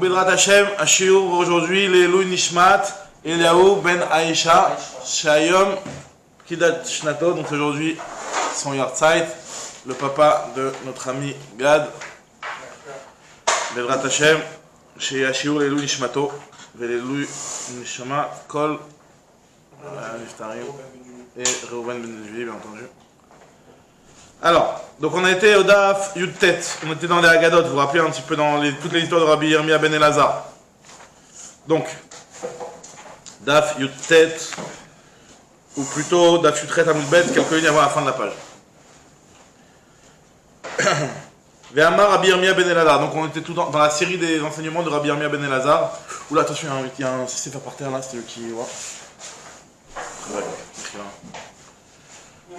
Bedrat Hashem, Ashiur aujourd'hui, Leilou Nishmat, Eliaou Ben Aisha, Shayom, Kidat Shnato, donc aujourd'hui, son Yartzeit, le papa de notre ami Gad, Bedrat Hashem, chez Ashiur Leilou Nishmato, Leilou Nishama, Kol, Niftarim, et Reuven Ben Levi, bien entendu. Alors, donc on a été au Daf Yud Tet, on était dans les Haggadot, vous vous rappelez un petit peu dans toutes les histoires de Rabbi Yirmiyah ben Elazar. Donc, Daf Yud Tet, ou plutôt Daf Yud Tet Amud Bet, quelques lignes avant la fin de la page. Ve'amar Rabbi Yirmiyah ben Elazar, donc on était tout dans la série des enseignements de Rabbi Yirmiyah ben Elazar. Oula, attention, il y a un CC par terre là, c'est le qui voit.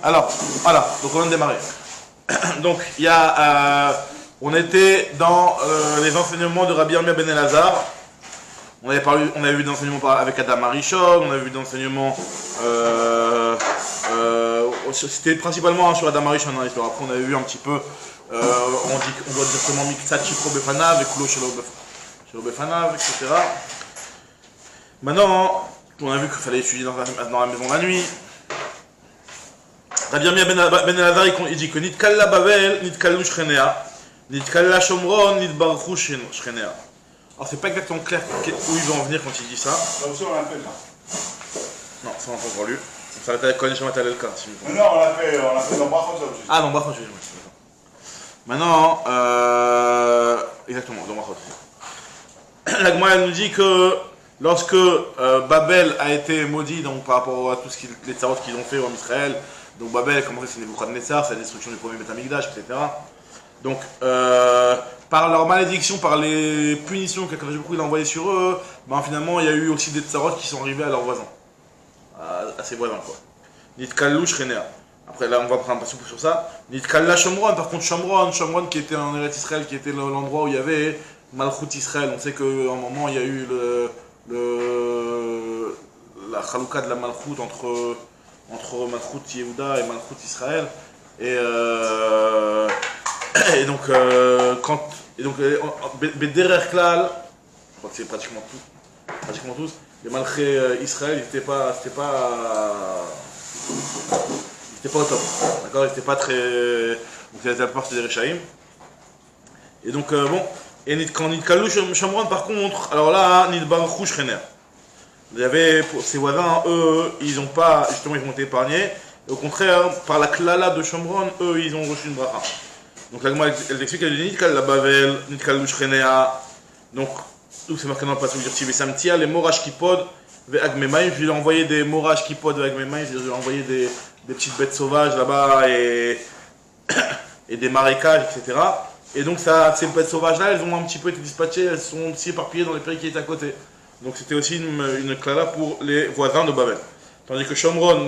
Alors, voilà, donc on vient de démarrer. Donc, il y a, on était dans les enseignements de Rabbi Yirmiyah ben Elazar. On avait vu des enseignements avec Adam Arishon, on avait vu des enseignements, c'était principalement sur Adam Arishon dans l'histoire. Après, on avait vu un petit peu, on doit directement Miktsat Shifro Befanav, et Kulo Shelo Befanav, etc. Maintenant, on a vu qu'il fallait étudier dans la maison la nuit. Rabbi Yirmiyah ben Elazar, il dit que Nitkalla Bavel, Nitkallu Shchenea, Nitkalla Shomron, Nitbarchu Shchenea. Alors c'est pas exactement clair où il veut en venir quand il dit ça. Ça aussi on l'a fait là. Non, ça on n'a pas encore lu. Ça va être avec Kodesh Matal Elka. Non, on l'a fait dans Brachot aussi. Ah, dans Brachot, oui. Maintenant, exactement, dans Brachot. La Gemara nous dit que lorsque Babel a été maudit donc, par rapport à tout ce les tsarots qu'ils ont fait en Israël, donc Babel a commencé sur Nebuchadnezzar, c'est la destruction du premier Beth Amikdash, etc. Donc, par leur malédiction, par les punitions que Kadosh Baruch Hu a envoyées sur eux, ben, finalement il y a eu aussi des tsarots qui sont arrivés à leurs voisins, à ses voisins quoi. Nitkallu Shchenea. Après là on va prendre un peu sur ça. Nitkalla Shomron, par contre Shomron qui était en Eretz Israël, qui était l'endroit où il y avait Malchut Israël. On sait qu'à un moment il y a eu la chalouka de la Malchut entre Malchut Yehuda et Malchut Israël. Et donc, Bederer Klal, je crois que c'est pratiquement tous, les Malchés Israël, ils n'étaient pas au top, d'accord, ils n'étaient pas très, donc la plupart c'était des Rechaïm. Et donc, bon, et quand Nitkallu Shomron par contre, alors là, Nitbarchu Shchenea. Il y avait, ses voisins, eux, ils ont été épargnés. Et au contraire, par la klala de Shomron, eux, ils ont reçu une bracha. Donc la Gemara, elle explique, elle dit Nitkal la Bavel, Nitkal Shchenea. Donc, tout c'est marqué dans le passage du Tirti Samtia, les Morash Kipod, Ve'agmemaim. Je lui ai envoyé des Morash Kipod, Ve'agmemaim. Je lui ai envoyé des petites bêtes sauvages là-bas et des marécages, etc. Et donc, ces bêtes sauvages-là, elles ont un petit peu été dispatchées, elles sont aussi éparpillées dans les pays qui étaient à côté. Donc, c'était aussi une klala pour les voisins de Babel. Tandis que Shomron,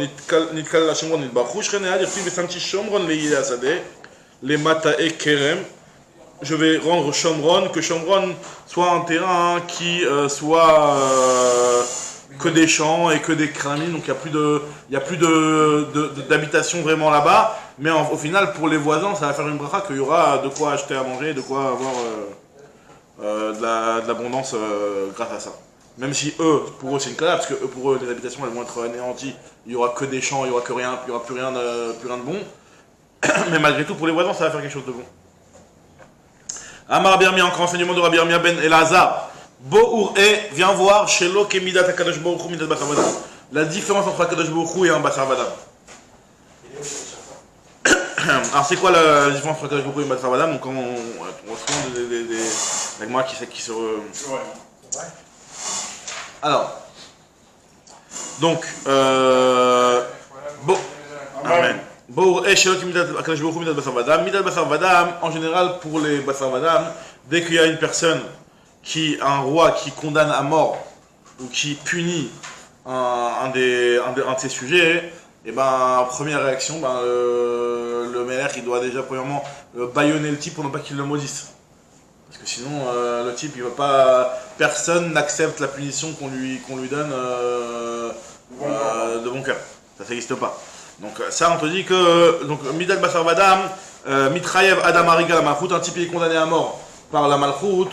Nitkal la Shomron, Nitbarchu Shchenea, il dit Samti Shomron, les Yidé Asadeh. Les Matae Kerem, je vais rendre Shomron, que Shomron soit un terrain qui soit que des champs et que des cramines, donc il n'y a plus d'habitation vraiment là-bas, mais au final pour les voisins ça va faire une bracha qu'il y aura de quoi acheter à manger, de quoi avoir de l'abondance grâce à ça. Même si pour eux c'est une classe, parce que pour eux les habitations elles vont être anéanties, il n'y aura que des champs, il n'y aura que rien, il n'y aura plus rien de bon. Mais malgré tout, pour les voisins, ça va faire quelque chose de bon. Amar Rabbi Yirmiyah, encore enseignement de Rabbi Yirmiyah ben Elazar. Bo'ur viens voir chez lo kemidat HaKadosh Baruch Hu midat basar vadam. La différence entre HaKadosh Baruch Hu et un basar vadam. Alors c'est quoi la différence entre HaKadosh Baruch Hu et un basar vadam? Donc on se rend avec moi qui se... Alors, donc, Amen. Midat basar vadam, en général pour les basar vadam, dès qu'il y a une personne un roi qui condamne à mort ou qui punit un de ses sujets, et ben première réaction, le maire il doit déjà premièrement bâillonner le type pour ne pas qu'il le maudisse. Parce que sinon le type il va pas, personne n'accepte la punition qu'on lui donne de bon cœur. Ça n'existe pas. Donc ça on te dit que donc Midat basar vadam, Mitrayev Adam Ariga la Malchut, un type est condamné à mort par la Malchut,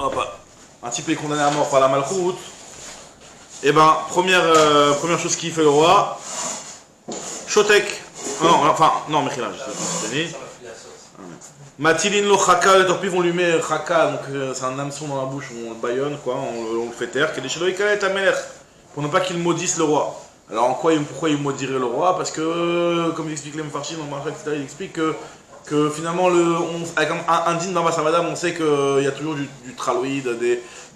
hop, un type est condamné à mort par la malchoute, et ben, première chose qu'il fait le roi, Shotek, non, Mechila, je sais pas, Matilin lo chaka, les torpilles vont lui mettre chaka, donc c'est un hameçon dans la bouche, on le baillonne, quoi, on le fait taire, pour ne pas qu'il maudisse le roi. Alors pourquoi il maudirait le roi? Parce que, comme il explique les Mefarshim, il explique que finalement, avec un dîne dans Basavadam, on sait qu'il y a toujours du traloïd,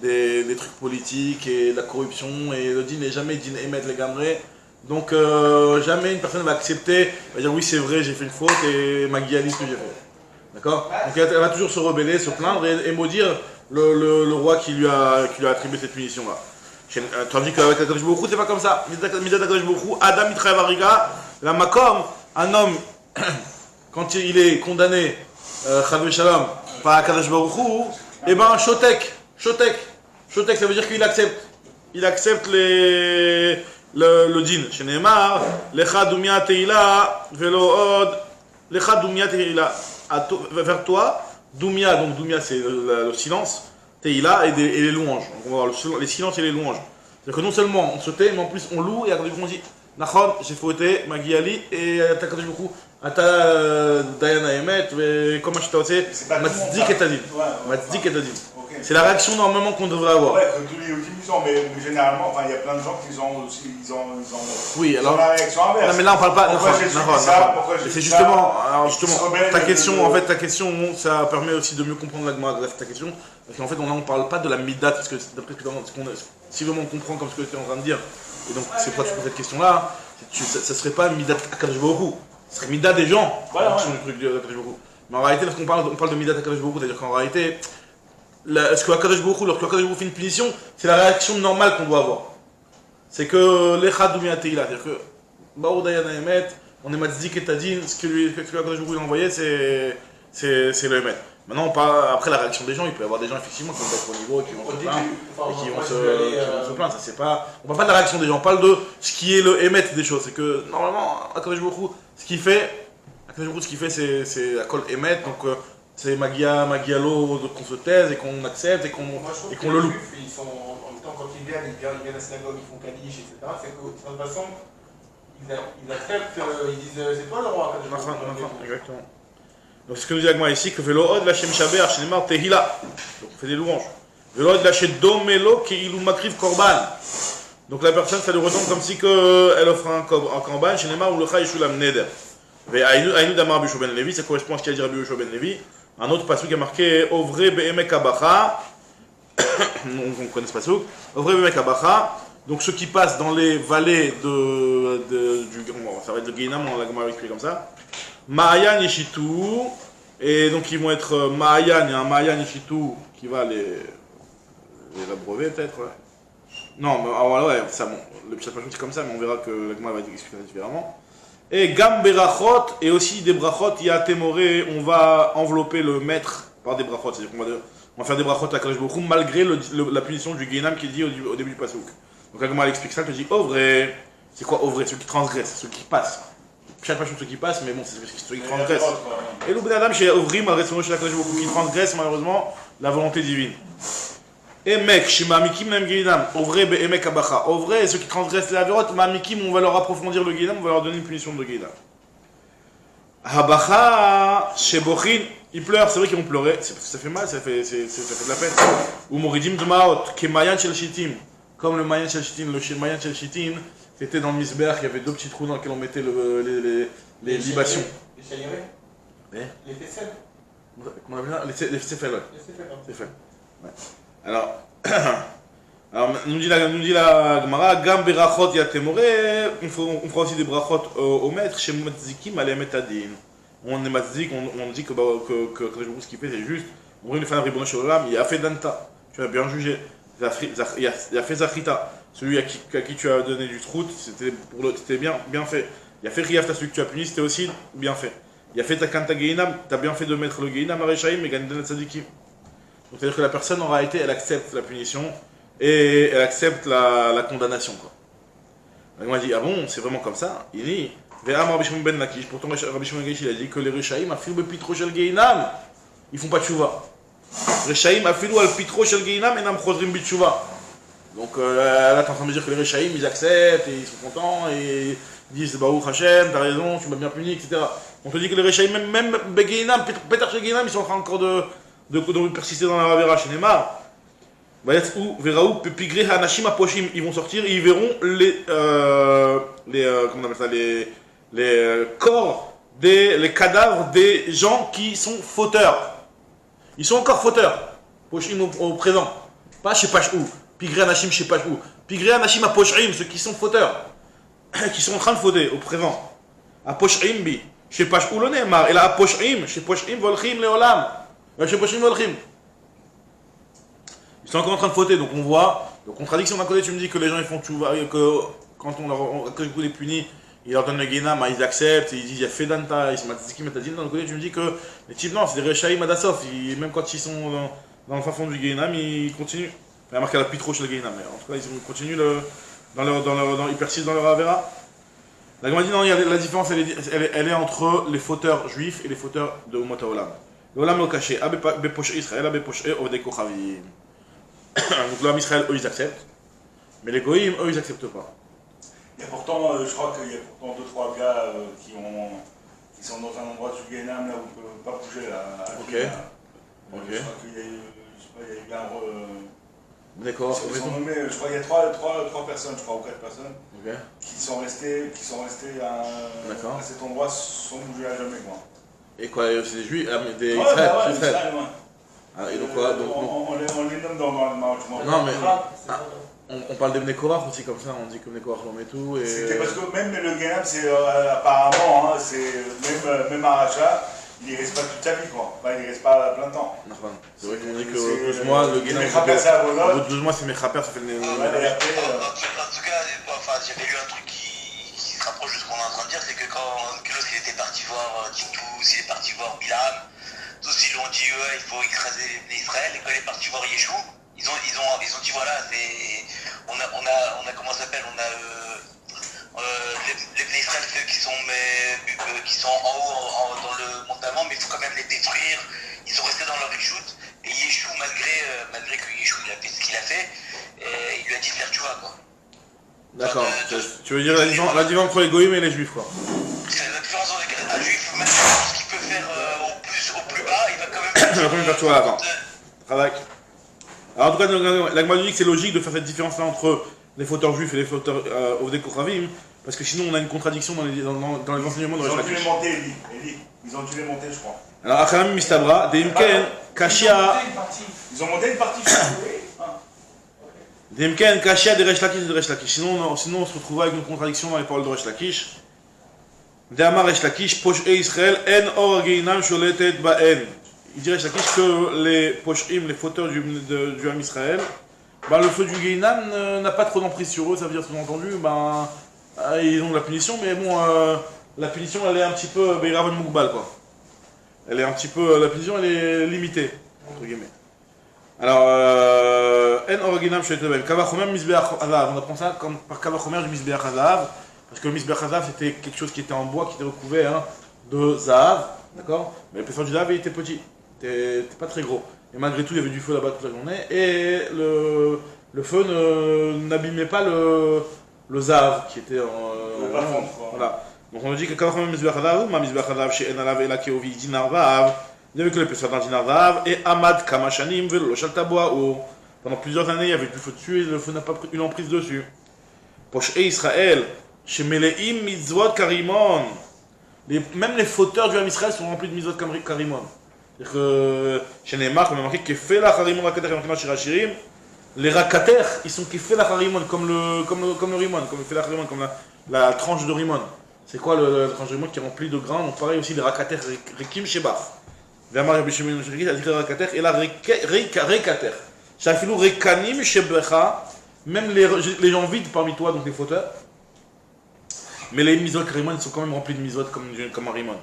des trucs politiques et de la corruption, et le dîne n'est jamais dîne émettre les gamrés. Donc jamais une personne va accepter, va dire oui c'est vrai, j'ai fait une faute et Magiali ce que j'ai fait. D'accord? Donc elle va toujours se rebeller, se plaindre et maudire le roi qui lui a attribué cette punition-là. Tandis qu'avec Akadosh Baruch Hu, c'est pas comme ça. Midat Akadosh Baruch Hu, Adam Yitraev Hariga, la Makom, un homme, quand il est condamné, Chad Shalom, par Akadosh Baruch Hu, eh ben, Shotek, ça veut dire qu'il accepte. Il accepte le din. Chez Neymar, Lecha Dumia Teila, Velo Od, Lecha Dumia Teila. Vers toi, Doumia, donc Doumia c'est le silence, Teila et les louanges. Donc on va voir les silences et les louanges. C'est-à-dire que non seulement on se tait, mais en plus on loue et après on dit Nachon, j'ai fauté, Magiali, et Takadosh beaucoup, Ata Dayana Emet, comment je t'ai osé, Matzdik et Tadin. Matzdik et Tadin. C'est la réaction normalement qu'on devrait avoir. Ouais, tous les outils, mais généralement, il y a plein de gens qui ont aussi oui, alors, la réaction inverse. Non, mais là on parle pas. C'est justement, ta question, ça permet aussi de mieux comprendre ta question. Parce qu'en fait, on parle pas de la midat, parce que d'après si vraiment on comprend comme ce que tu es en train de dire, et donc c'est pourquoi tu poses cette question-là, ça serait pas midat Akadosh Baruch Hu, ce serait midat des gens, mais en réalité, lorsqu'on parle de midat Akadosh Baruch Hu, c'est-à-dire qu'en réalité, ce que Akadosh Baruch Hu, lorsque Akadosh Baruch Hu fait une punition, c'est la réaction normale qu'on doit avoir. C'est que l'Echad Doumia Teila, c'est-à-dire que Baou Dayana Emet, on est Matzdik et Tadin, ce que Akadosh Baruch Hu a envoyé, c'est le Emet. Maintenant, après la réaction des gens, il peut y avoir des gens effectivement qui vont être au niveau et qui vont se plaindre. Et qui vont se plaindre. Ça, c'est pas... On parle pas de la réaction des gens, on parle de ce qui est le Emet des choses. C'est que normalement, Akadosh Baruch Hu, ce qu'il fait, c'est la colle Emet, donc c'est Magialo qu'on se taise et qu'on accepte et qu'on le loue. Ils sont, en même temps, quand ils viennent à la synagogue, ils font Kaddish, etc. C'est que, de toute façon, ils acceptent, ils disent c'est toi le roi. Exactement. Donc, ce que nous dit Agma ici, que Velo Od Lachem Shaber, Shenemar Tehila. Donc, on fait des louanges. Velo Od Lachem Domelo Keilu Makriv Korban. Donc, la personne, ça lui ressemble comme si elle offre un korban, Shenemar ou le Chai Shulam Neder. Aïnou Damar Bisho Ben Levi, ça correspond à ce qu'il a dit Rabbi Bisho Ben Levi. Un autre pasuk qui a marqué Ovre Be'emek Abacha. On connaît ce pasuk. Ovre Be'emek Abacha. Donc ceux qui passent dans les vallées ça va être le Geinam, on l'a expliqué comme ça. Ma'ayan Yeshitu. Et donc ils vont être Ma'ayan, il y a un Ma'ayan Yeshitu qui va les abreuver peut-être. Ouais. Non, mais ouais, ça, bon, le pasuk c'est comme ça, mais on verra que la Gemara va expliquer différemment. Et Gam Berachot, et aussi des brachot, il y a Témoré, on va envelopper le maître par des brachot, c'est-à-dire qu'on va faire des brachot à Kadosh Baruch Hu, malgré la punition du Geinam qui est dit au début du Pasuk. Donc Agma explique ça, elle dit Ovre, c'est quoi Ovre? Ceux qui transgressent, ceux qui passent. Chaque pas ceux qui passent, mais bon, c'est ceux qui transgressent. Et l'Oubn Adam chez Ovrim, malgré son chez Kadosh Baruch Hu, qui transgresse malheureusement la volonté divine. Et mec, chez Mamikim même Geinam, Ovre Be'emek Abacha. Ovre, ceux qui transgressent les avérotes, Mamikim, on va leur approfondir le Geinam, on va leur donner une punition de Geinam. Habacha, chez Bochin, ils pleurent, c'est vrai qu'ils vont pleurer, ça fait mal, ça fait de la peine. Ou Moridim Dmaot, Kemayan Shel Shitim. Comme le Mayan Shel Shitim, le Mayan Shel Shitim, c'était dans le Misber, il y avait deux petits trous dans lesquels on mettait les libations. Les chalirés. Les faisselles. Comment on appelle ça? Les sefel, ouais. Les sefel. Ouais. Alors, nous dit la Gemara, Gam Berachot Yatemore, on fera aussi des brachot au maître, chez Matzikim, Alem Etadin. On est Matzik, on dit que ce qu'il fait, c'est juste. On brûle les fans de Ribono Sholam, il a fait Danta, tu as bien jugé. Il a fait Zachita, celui à qui tu as donné du trout, c'était bien fait. Il a fait Riaf, celui que tu as puni, c'était aussi bien fait. Il a fait Takanta Geinam, tu as bien fait de mettre le Geinam à Rechaim et Gandan Tzadikim. Donc c'est-à-dire que la personne en réalité elle accepte la punition et elle accepte la condamnation quoi. Donc moi dit ah bon c'est vraiment comme ça. Il dit Ve'am Rabbi Shimon ben Lakish. Pourtant Rabbi Shimon ben Lakish il a dit que les Rechaim a filmé Pitro Shel Geinam. Ils font pas de chouva. Rechaim afilou al pitro shel Geinam enam chozrim bitshuva. Donc là, tu es en train de me dire que les Rechaim, ils acceptent, et ils sont contents, et ils disent Baruch Hashem, t'as raison, tu m'as bien puni, etc. On te dit que les Rechaim, même Begeinam, Peter chez Geinam, ils sont en train encore de persister dans la Ravera chez Neymar. Ils vont sortir et ils verront comment on appelle ça, les corps, les cadavres des gens qui sont fauteurs. Ils sont encore fauteurs. Poshim au présent. Pas chez Pashou. Pigré Anashim chez Pashou. Pigré Anashim à Poshim, ceux qui sont fauteurs. Qui sont en train de fauter au présent. À Poshim bi. Chez Pashou le Neymar. Et là à Poshim. Chez Poshim Volchim Leolam. Chez Poshim Volchim. Ils sont encore en train de fauter, donc on voit. Donc contradiction d'un côté, tu me dis que les gens ils font tchouva, que quand que les punit, ils leur donnent le guénam, ils acceptent, ils disent il y a Fedanta, ils sont matiziki metazim. D'un côté, tu me dis que les types, non, c'est des Rechaim Adasof, même quand ils sont dans le fin fond du guénam, ils continuent. Il y a marqué la pitro chez le guénam, mais en tout cas, ils continuent ils persistent dans leur avera. La Gemara dit non, la différence elle est entre les fauteurs juifs et les fauteurs de Umot HaOlam. Le Olam le caché, Abe Poche Israël, Abe Poche Ovdei Kochavim. Donc l'homme Israël, eux, ils acceptent. Mais les Goïm, eux, ils acceptent pas. Il y a pourtant, je crois qu'il y a pourtant 2-3 gars qui sont dans un endroit du Guénam, là où on ne peut pas bouger. Là, Ok. Là. Ok. Je crois qu'il y a eu, je sais pas, il y a eu un... D'accord. Ils sont nommés, je crois qu'il y a 3 personnes, je crois, ou 4 personnes, Ok. qui sont restés à cet endroit sans bouger à jamais, quoi. Et quoi, c'est des Juifs, des Ouais, Israël, bah ouais, Israël. Israël, ouais. Ah, et donc quoi donc, on les nomme dans le marge. Non, mais on parle des Bnei aussi comme ça, on dit que Bnei Korach l'ont et tout. C'était parce que même le Guénam, c'est apparemment, hein, c'est même à Racha, il ne reste pas toute sa vie, quoi. Enfin, il ne reste pas plein de temps. C'est vrai qu'on dit que 12 mois, le Guénam, au bout de 12 mois, c'est Mechaper, ça fait le. En tout cas, j'avais lu un truc qui se rapproche de ce qu'on est en train de dire, c'est que quand Kélos était parti voir Titus, il est parti voir Bilam, tous ils lui ont dit il faut écraser les Israël, et quand il est parti voir Yeshua, ils ont dit voilà, on a comment ça s'appelle, on a les Bnei Israël, ceux qui sont en haut dans le mont avant, mais il faut quand même les détruire. Ils sont restés dans leur échoute, et Yeshua, malgré que Yeshua il a fait ce qu'il a fait, il lui a dit de faire tchouva, quoi. D'accord. Tu veux dire la différence entre les Goïm et les Juifs, quoi. C'est la différence entre un juif, même ce qu'il peut faire au plus bas, il va quand même Il va quand même faire tchouva avant. Travail. Alors en tout cas, la Gemara dit que c'est logique de faire cette différence-là entre les fauteurs juifs et les fauteurs Ovdei Kochavim, parce que sinon on a une contradiction dans les enseignements de Resh Lakish. Ils ont dû les monter, Eli. Ils ont dû les monter, je crois. Alors Achanam Mistabra, Deimken, Kashia. Ils ont monté une partie, je crois. Deimken, Kashia de Resh Lakish et de Resh Lakish. Sinon on se retrouve avec une contradiction dans les paroles de Resh Lakish. Deamar Resh Lakish, Poche et Israël, En Or Geinam Sholetet Ba'en. Il dit Resh Lakish que les Pochim, les fauteurs du Ham Israël, bah, le feu du Geinam n'a pas trop d'emprise sur eux, ça veut dire sous-entendu, bah, ils ont de la punition, mais bon, la punition elle est un petit peu Beiravan Moukbal, quoi. Elle est un petit peu, la punition elle est limitée, entre guillemets. Alors, En Or Geinam Sholetet Ba'en, Kavachomer Misbeach Hazav, on apprend ça comme par Kavachomer du Misbeach Hazav, parce que le Misbeach Hazav c'était quelque chose qui était en bois, qui était recouvert de Zahav, d'accord? Mais le du Zahav il était petit. C'était pas très gros. Et malgré tout, il y avait du feu là-bas toute la journée. Et le feu n'abîmait pas le Zahav qui était en. Voilà. Donc on nous dit que quand on met Mizbeach Hazav, ma Mizbeach Hazav chez Enalav et la Keovi Dinar Zahav, il y avait que l'épaisseur d'un Dinar Zahav, et Amad Kamashanim Velo Shaltaboa, où pendant plusieurs années il y avait du feu dessus et le feu n'a pas pris une emprise dessus. Poche et Israël, chez Meleim Mitzvot Karimon, même les fauteurs du Ham Israël sont remplis de Mitzvot Karimon. C'est-à-dire que chez Neymar, comme il y a marqué Kefé la Harimon Rakater et Makema Shirachirim, les Rakater, ils sont Kefé la Harimon, comme le Rimon, comme Kefé la Harimon, comme la tranche de Rimon. C'est quoi la tranche de Rimon qui est remplie de grains? Donc pareil aussi les Rakater, Rekim Shebach. Vermar Yabishimim Shiriki, a dit Rakater, et là Rekater. Shafilou Rekanim Shebecha, même les gens vides parmi toi, donc les fauteurs. Mais les Mizot Rimon, ils sont quand même remplis de Mizot comme un Rimon.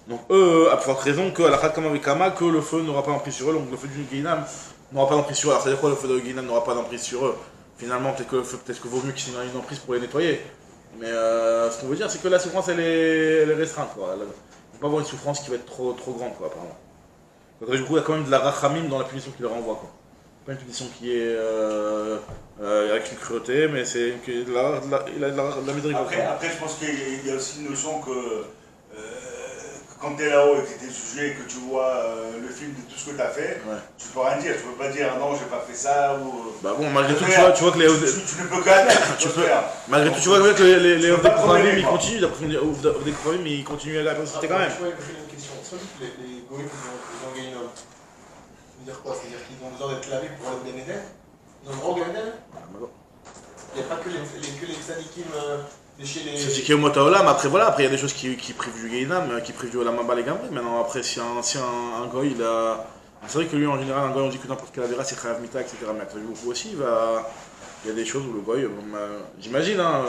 Donc eux, à forte raison que la Kama Vekama, que le feu n'aura pas d'emprise sur eux, donc le feu du Guinam n'aura pas d'emprise sur eux. Alors c'est-à-dire quoi le feu de Guinam n'aura pas d'emprise sur eux? Finalement, peut-être que vaut mieux qu'il y ait une emprise pour les nettoyer. Mais ce qu'on veut dire, c'est que la souffrance elle est restreinte, quoi. Il ne peut pas avoir une souffrance qui va être trop grande, quoi, apparemment. Donc, du coup, il y a quand même de la rachamim dans la punition qu'il leur envoie, quoi. Pas une punition qui est avec une cruauté, mais c'est il a de la miséricorde. Après, je pense qu'il y a aussi une notion que quand tu es là-haut et que tu es sujet et que tu vois le film de tout ce que tu as fait, Ouais. tu peux rien dire. Tu peux pas dire non, j'ai pas fait ça ou. Bah bon, malgré tout, tu vois que les Tu ne peux qu'admettre. tu peux peux- faire. malgré tout, tu vois que les peux pas Ovdek promener, ils quoi. continuent, d'après Ovdek Krovim, ils continuent à la persister quand même. Je vais poser une question. Sans doute, les goïms, ils ont gagné un homme. Ça veut dire quoi? C'est-à-dire qu'ils ont besoin d'être lavés pour aller au Gan Eden? Ils ont le droit au Gan Eden? Il n'y a pas que les tzadikim de chez les. C'est ce qui est au Motaolam, après voilà, après il y a des choses qui privent du Gainam, qui privent du Olam Haba les Gambri. Maintenant, après, si un goy, il a. C'est vrai que lui, en général, un goy, on dit que n'importe quelle avéra, c'est Chayav Mita, etc. Mais après, beaucoup aussi, il y a des choses où le goy, j'imagine, hein,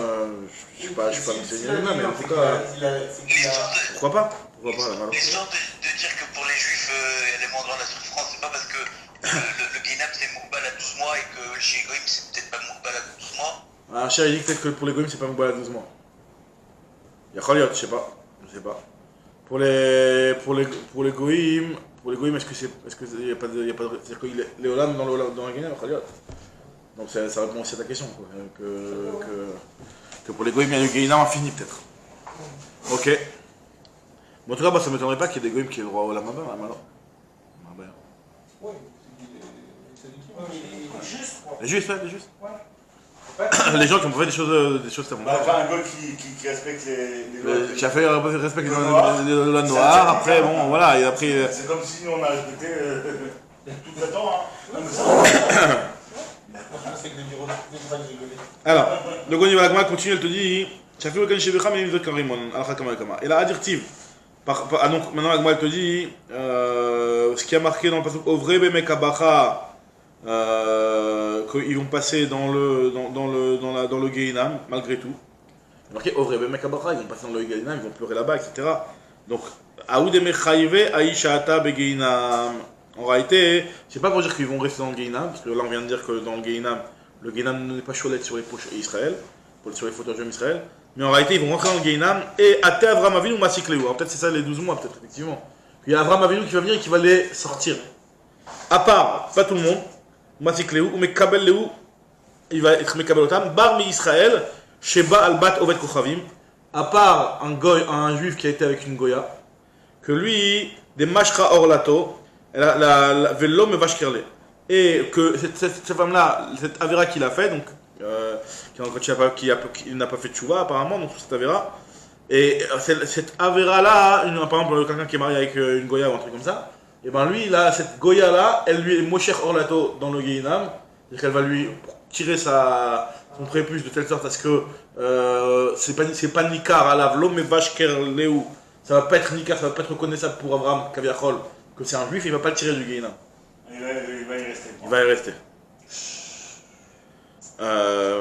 je suis pas l'enseignant lui-même, mais en tout cas, pourquoi pas alors. L'histoire de dire que pour les juifs, il y a des mandats sur France, c'est pas parce que le Guénam c'est Moukbal à 12 mois et que chez Goïm c'est peut-être pas Moukbal à 12 mois. Un cher, il dit peut-être que pour les goyim, c'est pas Moukbal à 12 mois. Il y a Khaliot, je sais pas. Pour les goyim, est-ce qu'il y a pas de, c'est-à-dire que les Olam dans le Guénam, Khaliot. Donc ça répond aussi à ta question, quoi. Que pour les goyim, il y a du Guénam infini, peut-être. Ok. Bon, en tout cas, bah, ça ne m'étonnerait pas qu'il y ait des goyim qui aient le droit au Olam Haba, alors. Oui, c'est des tzadikim. Les juifs, les juifs. Les gens qui ont fait des choses très bonnes. Bah, un gars qui respecte les lois. Qui a fait respecter les lois noires, après, bon, voilà, et après. C'est comme si nous on a respecté tout le temps. Hein. C'est que des bureaux de rigoler. Alors, donc on y va, la Gemara continue, elle te dit Chafiou Kan Shebecha mais Mizot Karimon, Alcha Kama Kama. Et la adjective. Donc maintenant la Gemara elle te dit ce qui a marqué dans le passage Ovre Bemekabacha qu'ils vont passer dans le Gehinam, malgré tout. Marqué Ovre Bemekabacha, ils vont passer dans le Gehinam, ils vont pleurer là-bas, etc. Donc, Aoud Emechayive Aishata Begehinam. En réalité, c'est pas pour dire qu'ils vont rester dans le Gehinam, parce que là on vient de dire que dans le Gehinam n'est pas cholette sur les poches Israël, sur les fauteuils juifs Israël, mais en réalité ils vont rentrer dans le Gehinam et Ate Avram Avinu ou Masikleu. Alors peut-être c'est ça les 12 mois, peut-être effectivement. Il y a Avram Avinu qui va venir et qui va les sortir. À part, pas tout le monde, Masikleu ou Mekabel Leu, il va être Mekabelotam, Bar Mi Israël, Sheba Albat Ovet Kochavim, à part un juif qui a été avec une Goya, que lui, des Mashra Orlato, Velo me Vashkerle. Et que cette femme-là, cette Avera qu'il a fait, donc, qui n'a pas fait de Tchouva apparemment, donc cette Avera, et cette Avera-là, par exemple, quelqu'un qui est marié avec une Goya ou un truc comme ça, et ben lui, là, cette Goya-là, elle lui est Mosher Orlato dans le Gehinam, c'est-à-dire qu'elle va lui tirer son prépuce de telle sorte à ce que c'est pas Nikar à la Velo me Vashkerleu. Ça va pas être Nikar, ça va pas être reconnaissable pour Abraham Kaviachol que c'est un juif, il va pas le tirer du Gehinam. Il va y rester. Il va y rester.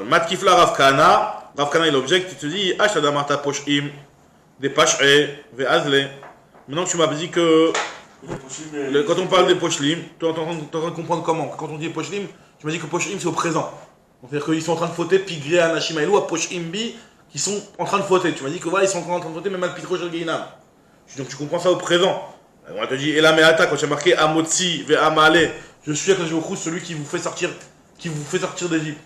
Matkifla Rav Kahana, il objecte, il te dit Ashadamarta Poshim, des Pash'e, Ve'azle. Maintenant que tu m'as dit que quand on parle des Poshlim, tu es en train de comprendre comment. Quand on dit Poshlim, tu m'as dit que Poshlim c'est au présent. C'est-à-dire qu'ils sont en train de fauter, Pigre, Anashim, Ailou, à Poshimbi, qui sont en train de fauter. Tu m'as dit que voilà, ils sont encore en train de fauter, même à Pitro Shel Gehinam. Donc tu comprends ça au présent. On te dit, et la Meata, quand tu as marqué Amotsi, Ve'amale, je suis à celui qui vous fait sortir d'Égypte.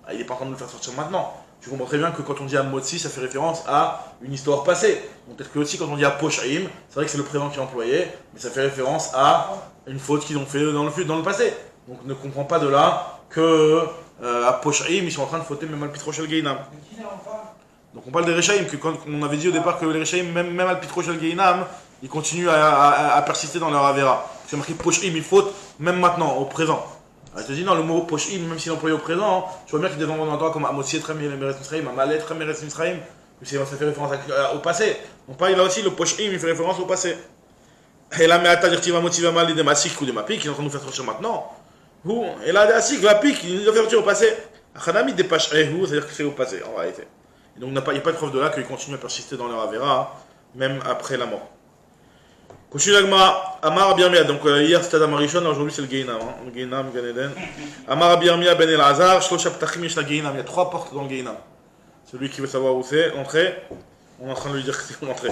Ah, il n'est pas en train de le faire sortir maintenant. Tu comprends très bien que quand on dit Amotsi, ça fait référence à une histoire passée. Donc peut-être que aussi quand on dit Aposhaim, c'est vrai que c'est le présent qui est employé, mais ça fait référence à une faute qu'ils ont fait dans le passé. Donc ne comprends pas de là que Aposhaim, ils sont en train de fauter même al Pitro Shel Gehinam. Donc on parle des Rechaim, que quand on avait dit au départ que les Rechaim, même al Pitro Shel Gehinam, ils continuent à persister dans leur Avera. C'est marqué Poshim, il faute même maintenant, au présent. Elle te dit non, le mot Poshim, même s'il est employé au présent, tu vois bien qu'il y a des endroits comme Amotsi Etrem Meretz Misraim, Amalé Etrem Meretz Misraim, ça fait référence au passé. Donc pareil là aussi, le Poshim, il fait référence au passé. Et là, mais attends, dire Amotsi Vamal des Masik ou des Mapik, ils sont en train de nous faire sortir maintenant. Et là, des Asik, Vapik, ils nous ont fait sortir au passé. Achanami des Pachehu, c'est-à-dire que c'est au passé, en réalité. Et donc il n'y a pas de preuve de là qu'ils continuent à persister dans leur Avera, même après la mort. Continue l'agma, Amar Abirmia, donc hier c'était Adam Arishon, aujourd'hui c'est le Gehinam, le Gehinam, Gan Eden. Amar Abirmia ben Elazar, Shlosh Ptachim yesh la Gehinam, il y a 3 portes dans le Gehinam. Celui qui veut savoir où c'est, l'entrée, on est en train de lui dire que c'est où l'entrée.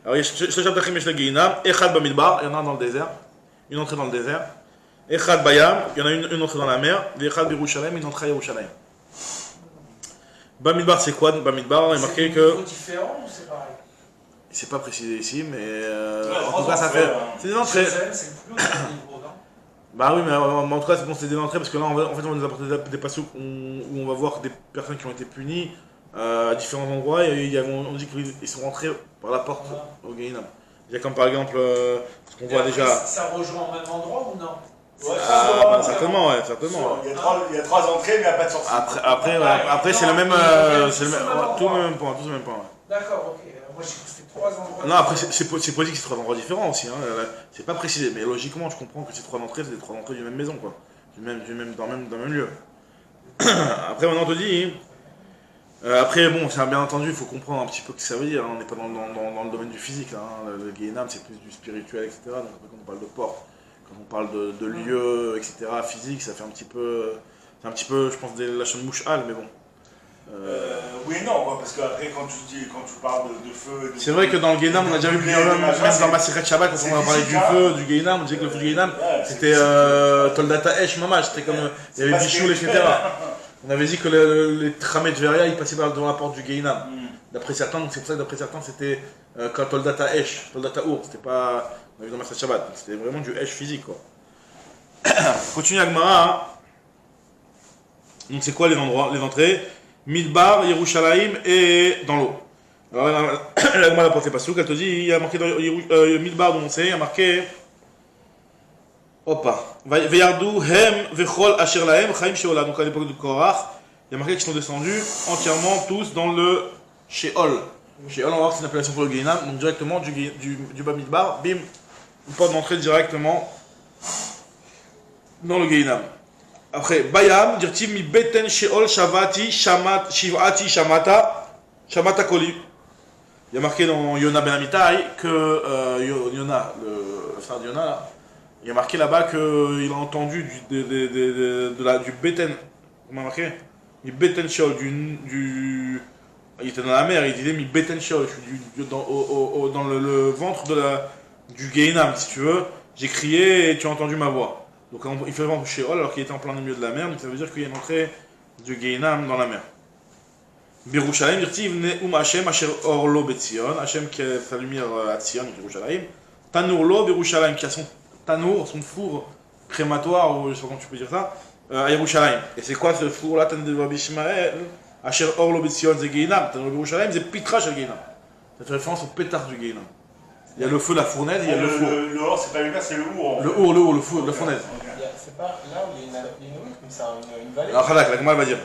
Alors il y a Shlosh Ptachim yesh la Gehinam, Echad Bamidbar, il y en a un dans le désert, une entrée dans le désert. Echad Bayam, il y en a une entrée dans la mer. Echad Birushalayim, une entrée à Yerushalayim. Bamidbar, c'est quoi Bamidbar, il est marqué que. C'est différent ou c'est pareil? C'est pas précisé ici, mais Ouais, en tout cas, ça fait. C'est des entrées. C'est plus haut que le niveau, non? Bah oui, mais en tout cas, c'est bon, c'est des entrées parce que là, en fait, on va nous apporter des passages où on va voir des personnes qui ont été punies à différents endroits et on dit qu'ils sont rentrés par la porte au Gehinnom. Il y a comme par exemple ce qu'on voit après, déjà. Ça rejoint au même endroit ou non? Ouais, Certainement, ouais, certainement. Il y a 3 entrées, mais il n'y a pas de sortie. Après c'est le même. Tout le même point, tout le même point. Ouais. D'accord, ok. Moi, j'ai cru que c'était 3 endroits. Non, après, c'est possible que c'est 3 endroits différents aussi. Hein. C'est pas précisé, mais logiquement, je comprends que ces 3 entrées, c'est les 3 entrées d'une même maison, quoi. Dans le même lieu. Après, maintenant, on te dit. Après, bon, c'est bien entendu, il faut comprendre un petit peu ce que ça veut dire. Hein. On n'est pas dans le domaine du physique, là. Hein. Le Gehinnom, c'est plus du spirituel, etc. Donc, après, quand on parle de porte, quand on parle de lieu, etc., physique, ça fait un petit peu. C'est un petit peu, je pense, la chaîne mouchal, mais bon. Oui et non, parce qu'après, quand tu parles de feu. C'est vrai que dans le Gehinnom, on a déjà vu plusieurs même dans Maseret Shabbat, quand on a parlé du feu, du Gehinnom, on disait que le feu du Gehinnom, c'était Toldata Esh Mamash, c'était comme. Il y avait du choul, etc. On avait dit que les Tramé de Veria, ils passaient devant la porte du Gehinnom. D'après certains, donc c'est pour ça que d'après certains, c'était quand Toldata Esh, Toldata Ur, c'était pas. On a vu dans Maseret Shabbat, c'était vraiment du Esh physique, quoi. Continue Agmara. Donc c'est quoi les endroits, les entrées? Midbar, Yerushalayim et dans l'eau. Alors la Gemara apporte les passouk, elle te dit, il y a marqué dans Midbar, dont on sait, il y a marqué. Opa. Veyardu hem vechol asher lahem chaim sheola. Donc à l'époque de Korach, il y a marqué qu'ils sont descendus entièrement tous dans le Sheol. Sheol, on va voir que c'est une appellation pour le Gehinnom, donc directement du bas Midbar, bim, une porte d'entrée directement dans le Gehinnom. Après, Bayam, dire-t-il, mi beten sheol shavati shivati shamata koli. Il y a marqué dans Yona ben Amitai que Yona, le frère de Yona, là, il y a marqué là-bas qu'il a entendu du beten, comment marqué? Mi beten sheol, il était dans la mer, il disait mi beten sheol, je suis dans le ventre du Gehinnom, si tu veux. J'ai crié et tu as entendu ma voix. Donc il fait vraiment Sheol alors qu'il était en plein milieu de la mer, donc ça veut dire qu'il y a une entrée du Gehinnom dans la mer. Birushalayim, dirtiv ne Hashem asher orlo betzion, Hashem qui a sa lumière à Tzion, Birushalayim. Tanour lo Birushalayim, qui a son tanour, son four crématoire, ou je sais pas comment tu peux dire ça, à Yerushalayim. Et c'est quoi ce four là, Tanour de Rabbi Ishmael, asher orlo betzion, c'est Gehinnom. Tanour Birushalayim, c'est Pitra shel Gehinnom. Ça fait référence au pétard du Gehinnom. Il y a le feu, la fournaise, il y a le four. Le or, c'est pas l'hiver, c'est le our. Le four, la fournaise. C'est pas là où il y a une rue comme ça, une vallée. Alors, la Gemara va dire.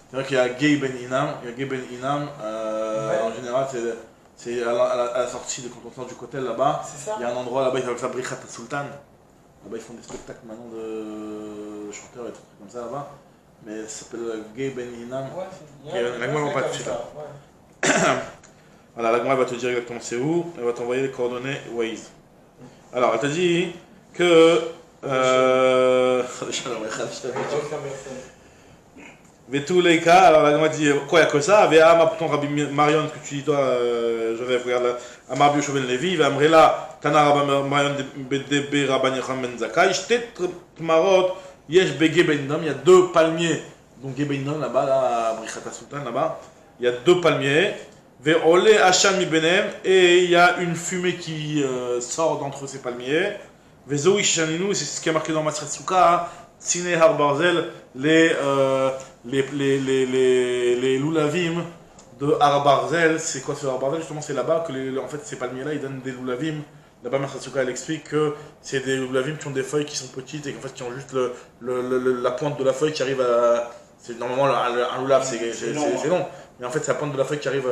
C'est vrai qu'il y a Gay Ben Inam. En général, c'est à la sortie de quand on sort du Kotel là-bas. C'est ça. Il y a un endroit là-bas, ils appellent ça Brichat Sultan. Là-bas, ils font des spectacles maintenant de chanteurs et des trucs comme ça là-bas. Mais ça s'appelle Gay Ben Inam. Ouais, la Gemara va pas te dire. Voilà, la Gemara va te dire exactement c'est où. Elle va t'envoyer les coordonnées Waze. Alors, elle te dit que. Mais tous les cas, alors la Gemara dit quoi, il n'y a que ça. Avec Ama, pourtant, Rabbi Marion, que tu dis toi, je rêve, regarde là. Amar Biochoven Levi, il Amrela, Tana Rabbi Marion de Rabban Yochanan Ben Zakkai, Shtet Tmarot, Yesh Bege Ben Inam, il y a 2 palmiers. Donc, Ben Inam là-bas, là, à Brichat Sultan là-bas, il y a 2 palmiers. Ve'ole Hacham mi benem, et il y a une fumée qui sort d'entre ces palmiers. Ve'zoui shaninu, c'est ce qui est marqué dans Maseret Souka, Tsine Har Barzel, les loulavim de Har Barzel. C'est quoi ce Har Barzel? Justement, c'est là-bas que en fait, ces palmiers-là, ils donnent des loulavim. Là-bas, Maseret Souka, elle explique que c'est des loulavim qui ont des feuilles qui sont petites et qu'en fait, qui ont juste la pointe de la feuille qui arrive à. C'est normalement un loulav, c'est long. Mais en fait, c'est la pointe de la feuille qui arrive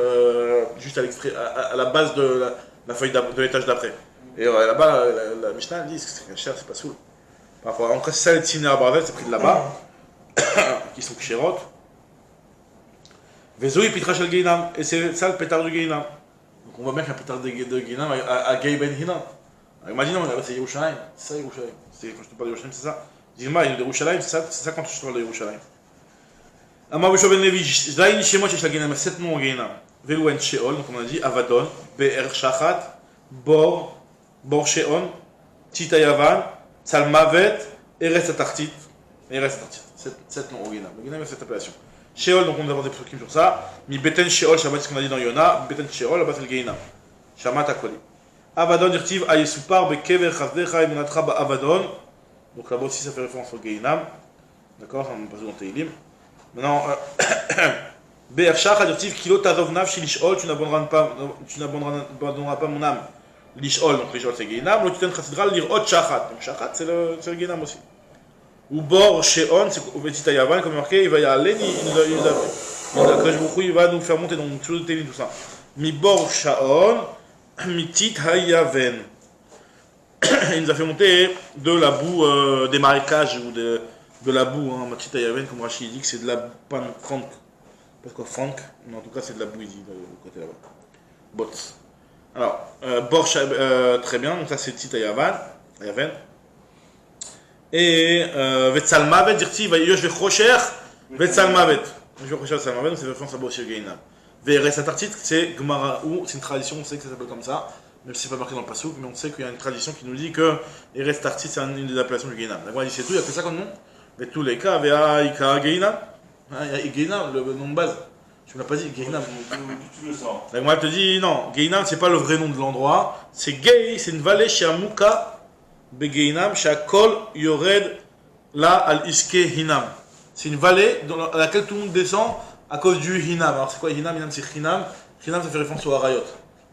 juste à la base de la feuille de l'étage d'après. Et là-bas, la Mishnah dit que c'est cher, c'est pas soul. Parfois, en cas, c'est ça les Tsine Barvel, c'est pris de là-bas, qui sont kshérot. Vezoui Pitra Shel Gehinnom, et c'est ça le pétard du Gehinnom. Donc on voit bien qu'un pétard de Gehinnom à Gay Ben Hinnom. Il m'a dit non, c'est Yerushalayim, c'est ça Yerushalayim. Quand je te parle de Yerushalayim, c'est ça. Dis-moi, il y a de Yerushalayim, c'est ça quand je te parle de Yerushalayim. Amar Biochoven Levi, Zayin Shemot Shesh la Gehinnom, 7 noms au Gehinnom. Velouen Sheol, donc on a dit Avadon, Be'er Shachat, Bor Sheon, Tita Yavan, Salmavet, Eres Atartit, Eres Atartit. 7 noms au Guénam. Le Guénam a cette appellation. Sheol, donc on a des psukim sur ça. Mi Beten Sheol, Shabbat, c'est ce qu'on a dit dans Yona. Beten Sheol, là-bas c'est le Guénam. Shamat Akoli. Avadon dirtiv Ayesupar, Bekever Chazdecha, Emunatra, Avadon. Donc là-bas aussi ça fait référence au Guénam. D'accord, ça on passe dans Teilim. Maintenant, Be'er Shach, dirtiv Kilo Tazovnav, Shilishol, tu n'abandonneras pas mon âme. Lishol, donc Lishol c'est Guénam. L'Otiten Chassidral, Lirot Shachat. Donc Shachat c'est le Guénam aussi. Ou Bor Sheon, c'est au Petit Yavan, comme marqué, il va y aller, il va nous faire monter dans tout le Teilim, tout ça. Mi Bor Shaon, Mitit Hayaven. Il nous a fait monter de la boue des marécages ou de la boue, hein, Mitit Hayaven, comme Rachid dit que c'est de la panne frank. Pas quoi frank, mais en tout cas c'est de la boue, il dit, de côté là-bas. Bots. Alors, Bor très bien, donc ça c'est Tit Hayaven. Et Vetsalmavet, dirti, Yosh Vechocher, Vetsalmavet. Yosh Vechocher, Vetsalmavet, donc c'est référence à Bossi Gainam. Veres Atartit, c'est Gemara ou, c'est une tradition, on sait que ça s'appelle comme ça, même si c'est pas marqué dans le Passouk, mais on sait qu'il y a une tradition qui nous dit que Eres Atartit, c'est une des appellations du Gainam. La Gemara dit c'est tout, il y a que ça comme nom. Mais tous les cas, Vea Ika Gainam. Il y a Gainam, le nom de base. Tu me l'as pas dit, Gainam. Tu le sens. La Gemara te dit non, Gainam, c'est pas le vrai nom de l'endroit, c'est Gay, c'est une vallée chez Amouka. Begeinam, Shakol, Yored, La al-Iske Hinam. C'est une vallée à laquelle tout le monde descend à cause du Hinam. Alors c'est quoi Hinam? Hinam c'est Hinam. Hinam ça fait référence au Harayot.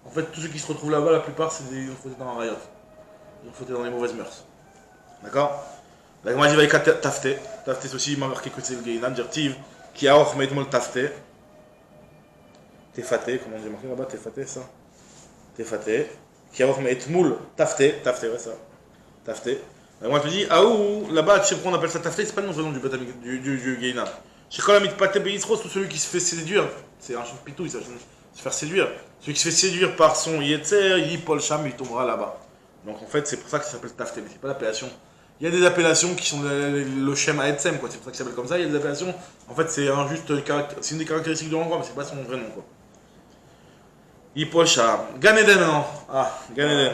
En fait, tous ceux qui se retrouvent là-bas, la plupart c'est des fautés dans Harayot. Ils ont fauté dans les mauvaises mœurs. D'accord? La Gemara dit Vaïka Tafte. Tafte c'est aussi marqué que c'est le Geinam. Dirtiv, qui a Ormeidmol Tafte. Tefate, comment on dit marqué là-bas? Tefate ça? Tefate. Qui a Ormeidmol Tafte. Tafte, ouais ça. Tafté. Moi je te dis, ah ouh, là-bas, tu sais pourquoi on appelle ça Tafté, c'est pas le nom vraiment du Gainam. Chez Kolamit Paté Béisros, tout celui qui se fait séduire, c'est un chef pitou, il s'agit de se faire séduire. Celui qui se fait séduire par son Yetzer, Yipol Sham, il tombera là-bas. Donc en fait, c'est pour ça que ça s'appelle Tafté, mais c'est pas l'appellation. Il y a des appellations qui sont le Shem Haetzem, quoi, c'est pour ça que ça s'appelle comme ça. Il y a des appellations, en fait, c'est c'est une des caractéristiques de l'endroit, mais c'est pas son vrai nom, quoi. Yipol Sham. Gan Eden maintenant. Ah, Gan Eden.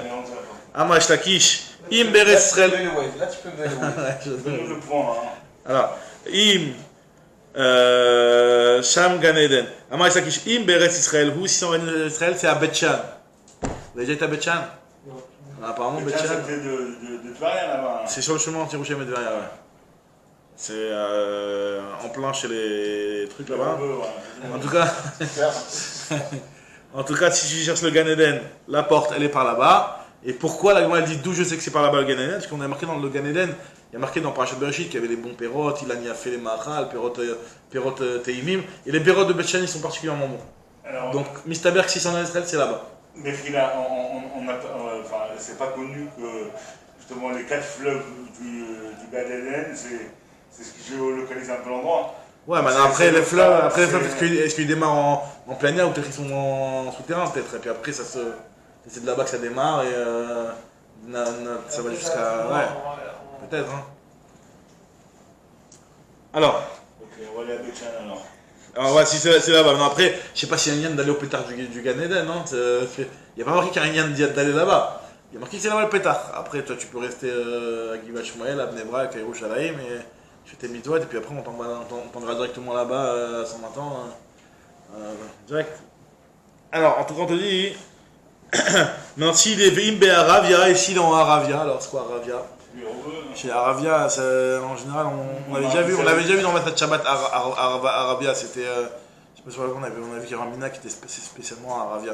Amash Takish. Im Beres Israël. Là, tu peux me donner le wave. Donne-nous le point. Alors, Im Sham Gan Eden. Amar Isakish, Im Beres Israël. Où si c'est en Israël, c'est à Bet-Shan. Vous avez déjà été à Bet-Shan? Apparemment, Bet-Shan, Bet-Shan. c'était de Tveria là-bas. C'est sur le chemin entre Yerushalayim et Tveria, ouais. C'est en plein chez les trucs là-bas. En tout cas, en tout cas, si tu cherches le Gan Eden, la porte, elle est par là-bas. Et pourquoi la Gemara dit d'où je sais que c'est par là-bas le Gan Eden? Parce qu'on a marqué dans le Gan Eden, il y a marqué dans Parashat Bereshit qu'il y avait les bons pérotes, il a fait les machal, pérotes teimim, et les pérotes de Bet-Shan ils sont particulièrement bons. Alors, donc Mistaber, si c'est en Israël, c'est là-bas. Mais enfin, c'est pas connu que justement les 4 fleuves du Gan Eden, c'est ce qui géolocalise un peu l'endroit. Ouais, mais après les fleuves, est-ce qu'ils démarrent en plein air ou peut-être qu'ils sont en souterrain peut-être, et puis après ça se. C'est de là-bas que ça démarre et ça va jusqu'à. Ouais, peut-être. Hein. Alors. Ok, on va aller à Bet-Shan alors. Alors, ouais, si c'est là-bas. Mais après, je sais pas s'il y a un yann d'aller au pétard du Gan Eden. Hein. Il n'y a pas marqué qu'il y a un yann d'aller là-bas. Il y a marqué que c'est là-bas le pétard. Après, toi, tu peux rester à Givat Shmuel, à Bnei Brak, à Yerushalayim, et tu fais tes mitzvot, et puis après, on t'enverra directement là-bas, sans matin. Direct. Alors, en tout cas, on te dit. Non, s'il est Veim Be'Aravia et s'il est en Aravia, alors c'est quoi Aravia? Chez Aravia, en général, on avait déjà vu dans Matat Shabbat Aravia, c'était. Je sais pas si on avait vu qu'il y a un Mina qui était spécialement à Aravia.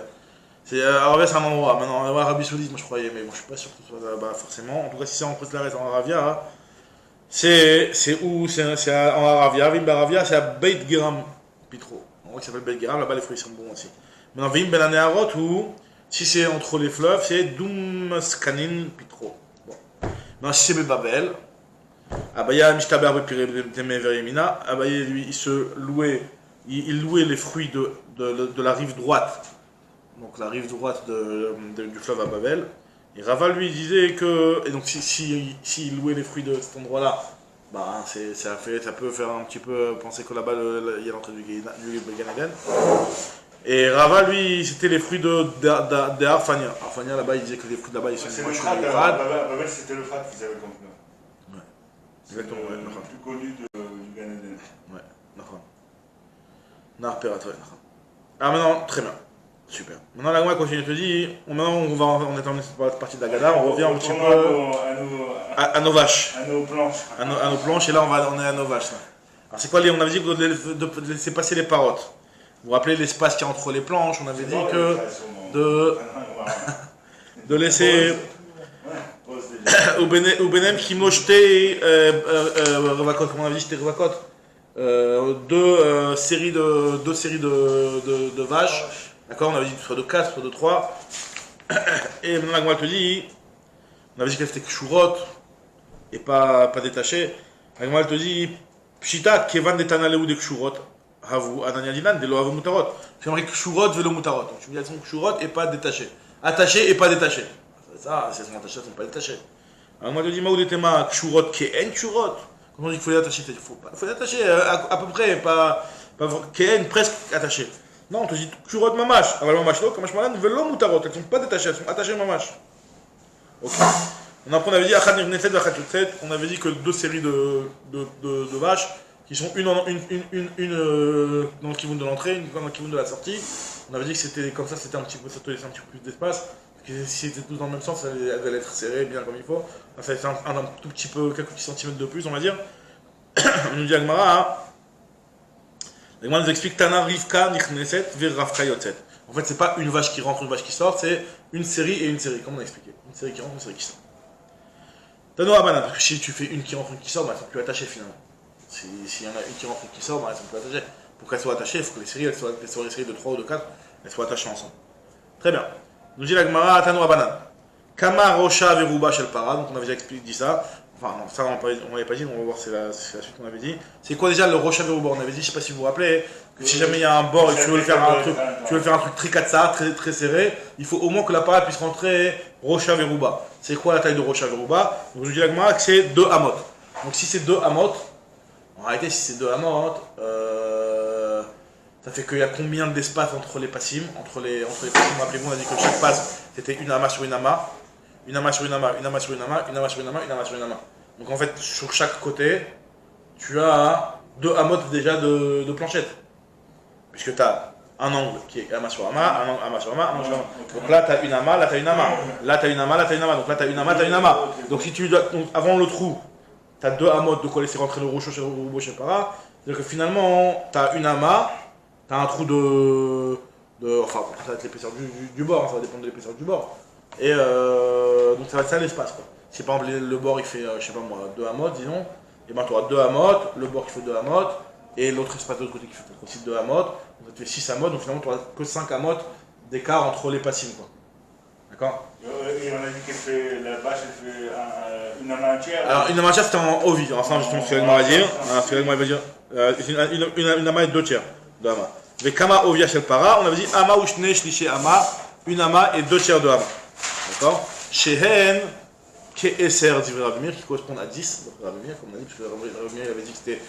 Aravia, c'est un endroit. Maintenant, Arabie Saoudite, moi je croyais, mais bon, je suis pas sûr que ce soit là-bas forcément. En tout cas, si c'est en Côte-Larès, en Aravia, c'est où? C'est en Aravia, Veim Be'Aravia, c'est à Beit Geram Pitro. En gros, qui s'appelle Beit Geram, là-bas les fruits sont bons aussi. Maintenant, Veim Ben Aneharot, où. Si c'est entre les fleuves, c'est Doum Skanin Pitro. Bon. Non, si c'est Babel, Abaya Mishtaber Verimina, Abaya lui, il louait les fruits de la rive droite, donc la rive droite du fleuve à Babel. Et Rava lui disait que, et donc si louait les fruits de cet endroit-là, bah, ça peut faire un petit peu penser que là-bas il y a l'entrée du Gan Eden. Et Rava, lui, c'était les fruits de Arfania. Arfania, là-bas, il disait que les fruits de là-bas, ils sont C'est moins le chauds frat, que les frades. Babel, c'était le frat qu'ils avaient comme pneu. Ouais. C'est Exactement, ouais, le plus connu du Gan Eden. Ouais, d'accord. Nar Perat, ouais, d'accord. Ah, maintenant, très bien. Super. Maintenant, la Gemara continue, te dit, maintenant, on est terminé cette partie de la Gada, on revient un petit peu à nos vaches. À nos planches. À nos planches, et là, on est à nos vaches. Là. Alors, c'est quoi on avait dit de laisser passer les parottes. Vous vous rappelez l'espace qu'il y a entre les planches, on avait dit que de laisser au Benem qui mojetait Revakot, comment on avait dit c'était Revakot, deux séries de vaches, d'accord, on avait dit soit de 4, soit de 3, et maintenant la Gemara te dit, on avait dit qu'elle était Kshurot et pas détachée, la Gemara te dit Pshita Kevan de Tanaleu de Kshurot. Havu, Anania Dinan, de l'Oavu Mutarot. C'est marqué Kshurot, Velo Mutarot. Donc tu me dis, elles sont Kshurot et pas détachées. Attachées et pas détachées. Ça, si elles sont attachées, elles ne sont pas détachées. Alors moi, je dis, Maoud était ma Kshurot, Keen Kshurot. Quand on dit qu'il faut les attacher, il faut les attacher à peu près, pas Keen, presque attachées. Non, on te dit Kshurot Mamash. Alors Mamash, non, Kamash Malan, Velo Mutarot. Elles ne sont pas détachées, elles sont attachées Mamash. Ok. Après, on avait dit Achad Nirneset, Achad Yotset. On avait dit que 2 séries de vaches. Qui sont une dans le kivoun de l'entrée, une dans le kivoun de la sortie. On avait dit que c'était comme ça, c'était un petit peu, ça te laissait un petit peu plus d'espace. Parce que si c'était tous dans le même sens, elles allaient être serrées bien comme il faut. Enfin, ça laissait un tout petit peu, quelques petits centimètres de plus, on va dire. On nous dit Agmara, hein. Agmara nous explique Tana Rivka Nichneset Vir Ravka Yotset. En fait, c'est pas une vache qui rentre, une vache qui sort, c'est une série et une série, comme on a expliqué. Une série qui rentre, une série qui sort. Tano Abanan, parce que si tu fais une qui rentre, une qui sort, bah, elles sont plus attachées finalement. S'il y en a une qui rentre et qui sort, bah, elles sont plus attachées. Pour qu'elles soient attachées, il faut que les séries, les séries de 3 ou de 4, elles soient attachées ensemble. Très bien. Nous dit la Gemara, Tano Abanan. Kama Rocha Veruba Shel Para, donc on avait déjà dit ça. Enfin, non, ça on n'avait pas dit, on va voir, c'est la suite qu'on avait dit. C'est quoi déjà le Rocha Veruba? On avait dit, je ne sais pas si vous vous rappelez, que si jamais il y a un bord et que tu veux faire un truc très katsa, très, très serré, il faut au moins que l'appareil puisse rentrer Rocha Veruba. C'est quoi la taille de Rocha Veruba? Donc nous dit la Gemara que c'est 2 amot. Donc si c'est 2 amot, en réalité, si c'est 2 amot, ça fait qu'il y a combien d'espace entre les passim, entre les passim, rappelez-vous, on a dit que chaque passe, c'était une ama sur une ama, une ama sur une ama, une ama sur une ama, une ama sur une ama, une ama sur une ama. Donc en fait, sur chaque côté, tu as 2 amot déjà de planchette. Puisque tu as un angle qui est ama sur ama, un angle ama sur ama, un angle sur ama. Donc là, tu as une ama, là, tu as une ama. Là, tu as une ama, là, tu as une ama. Donc là, tu as une ama, tu as une ama. Donc si tu dois, donc, avant le trou, tu as 2 amotes de quoi laisser rentrer le rocho chez le chez para. C'est-à-dire que finalement, tu as une ama, tu as un trou enfin, ça va être l'épaisseur du bord, hein, ça va dépendre de l'épaisseur du bord. Et donc ça va être ça l'espace. Si par exemple le bord il fait, je sais pas moi, 2 amotes, disons, et ben tu auras 2 amotes, le bord qui fait 2 amotes, et l'autre espace de l'autre côté qui fait peut-être aussi 2 amotes, donc ça te fait 6 amotes, donc finalement tu n'auras que 5 amotes d'écart entre les passines. D'accord? Et on a dit qu'elle fait, la vache elle fait une ama entière. Alors une ama entière c'était en ovi, enfin justement ce que l'agma va dire. Ce que l'agma va dire, une ama et 2 tiers de ama. Avec kama ovia shel para, on avait dit ama ou shne shliché ama, une ama et 2 tiers de ama. D'accord? Shehen ke'eser d'Ivre Rabbi qui correspondent à 10, d'après Rabbi Meir, comme on a dit, parce que Rabbi Meir avait dit que c'était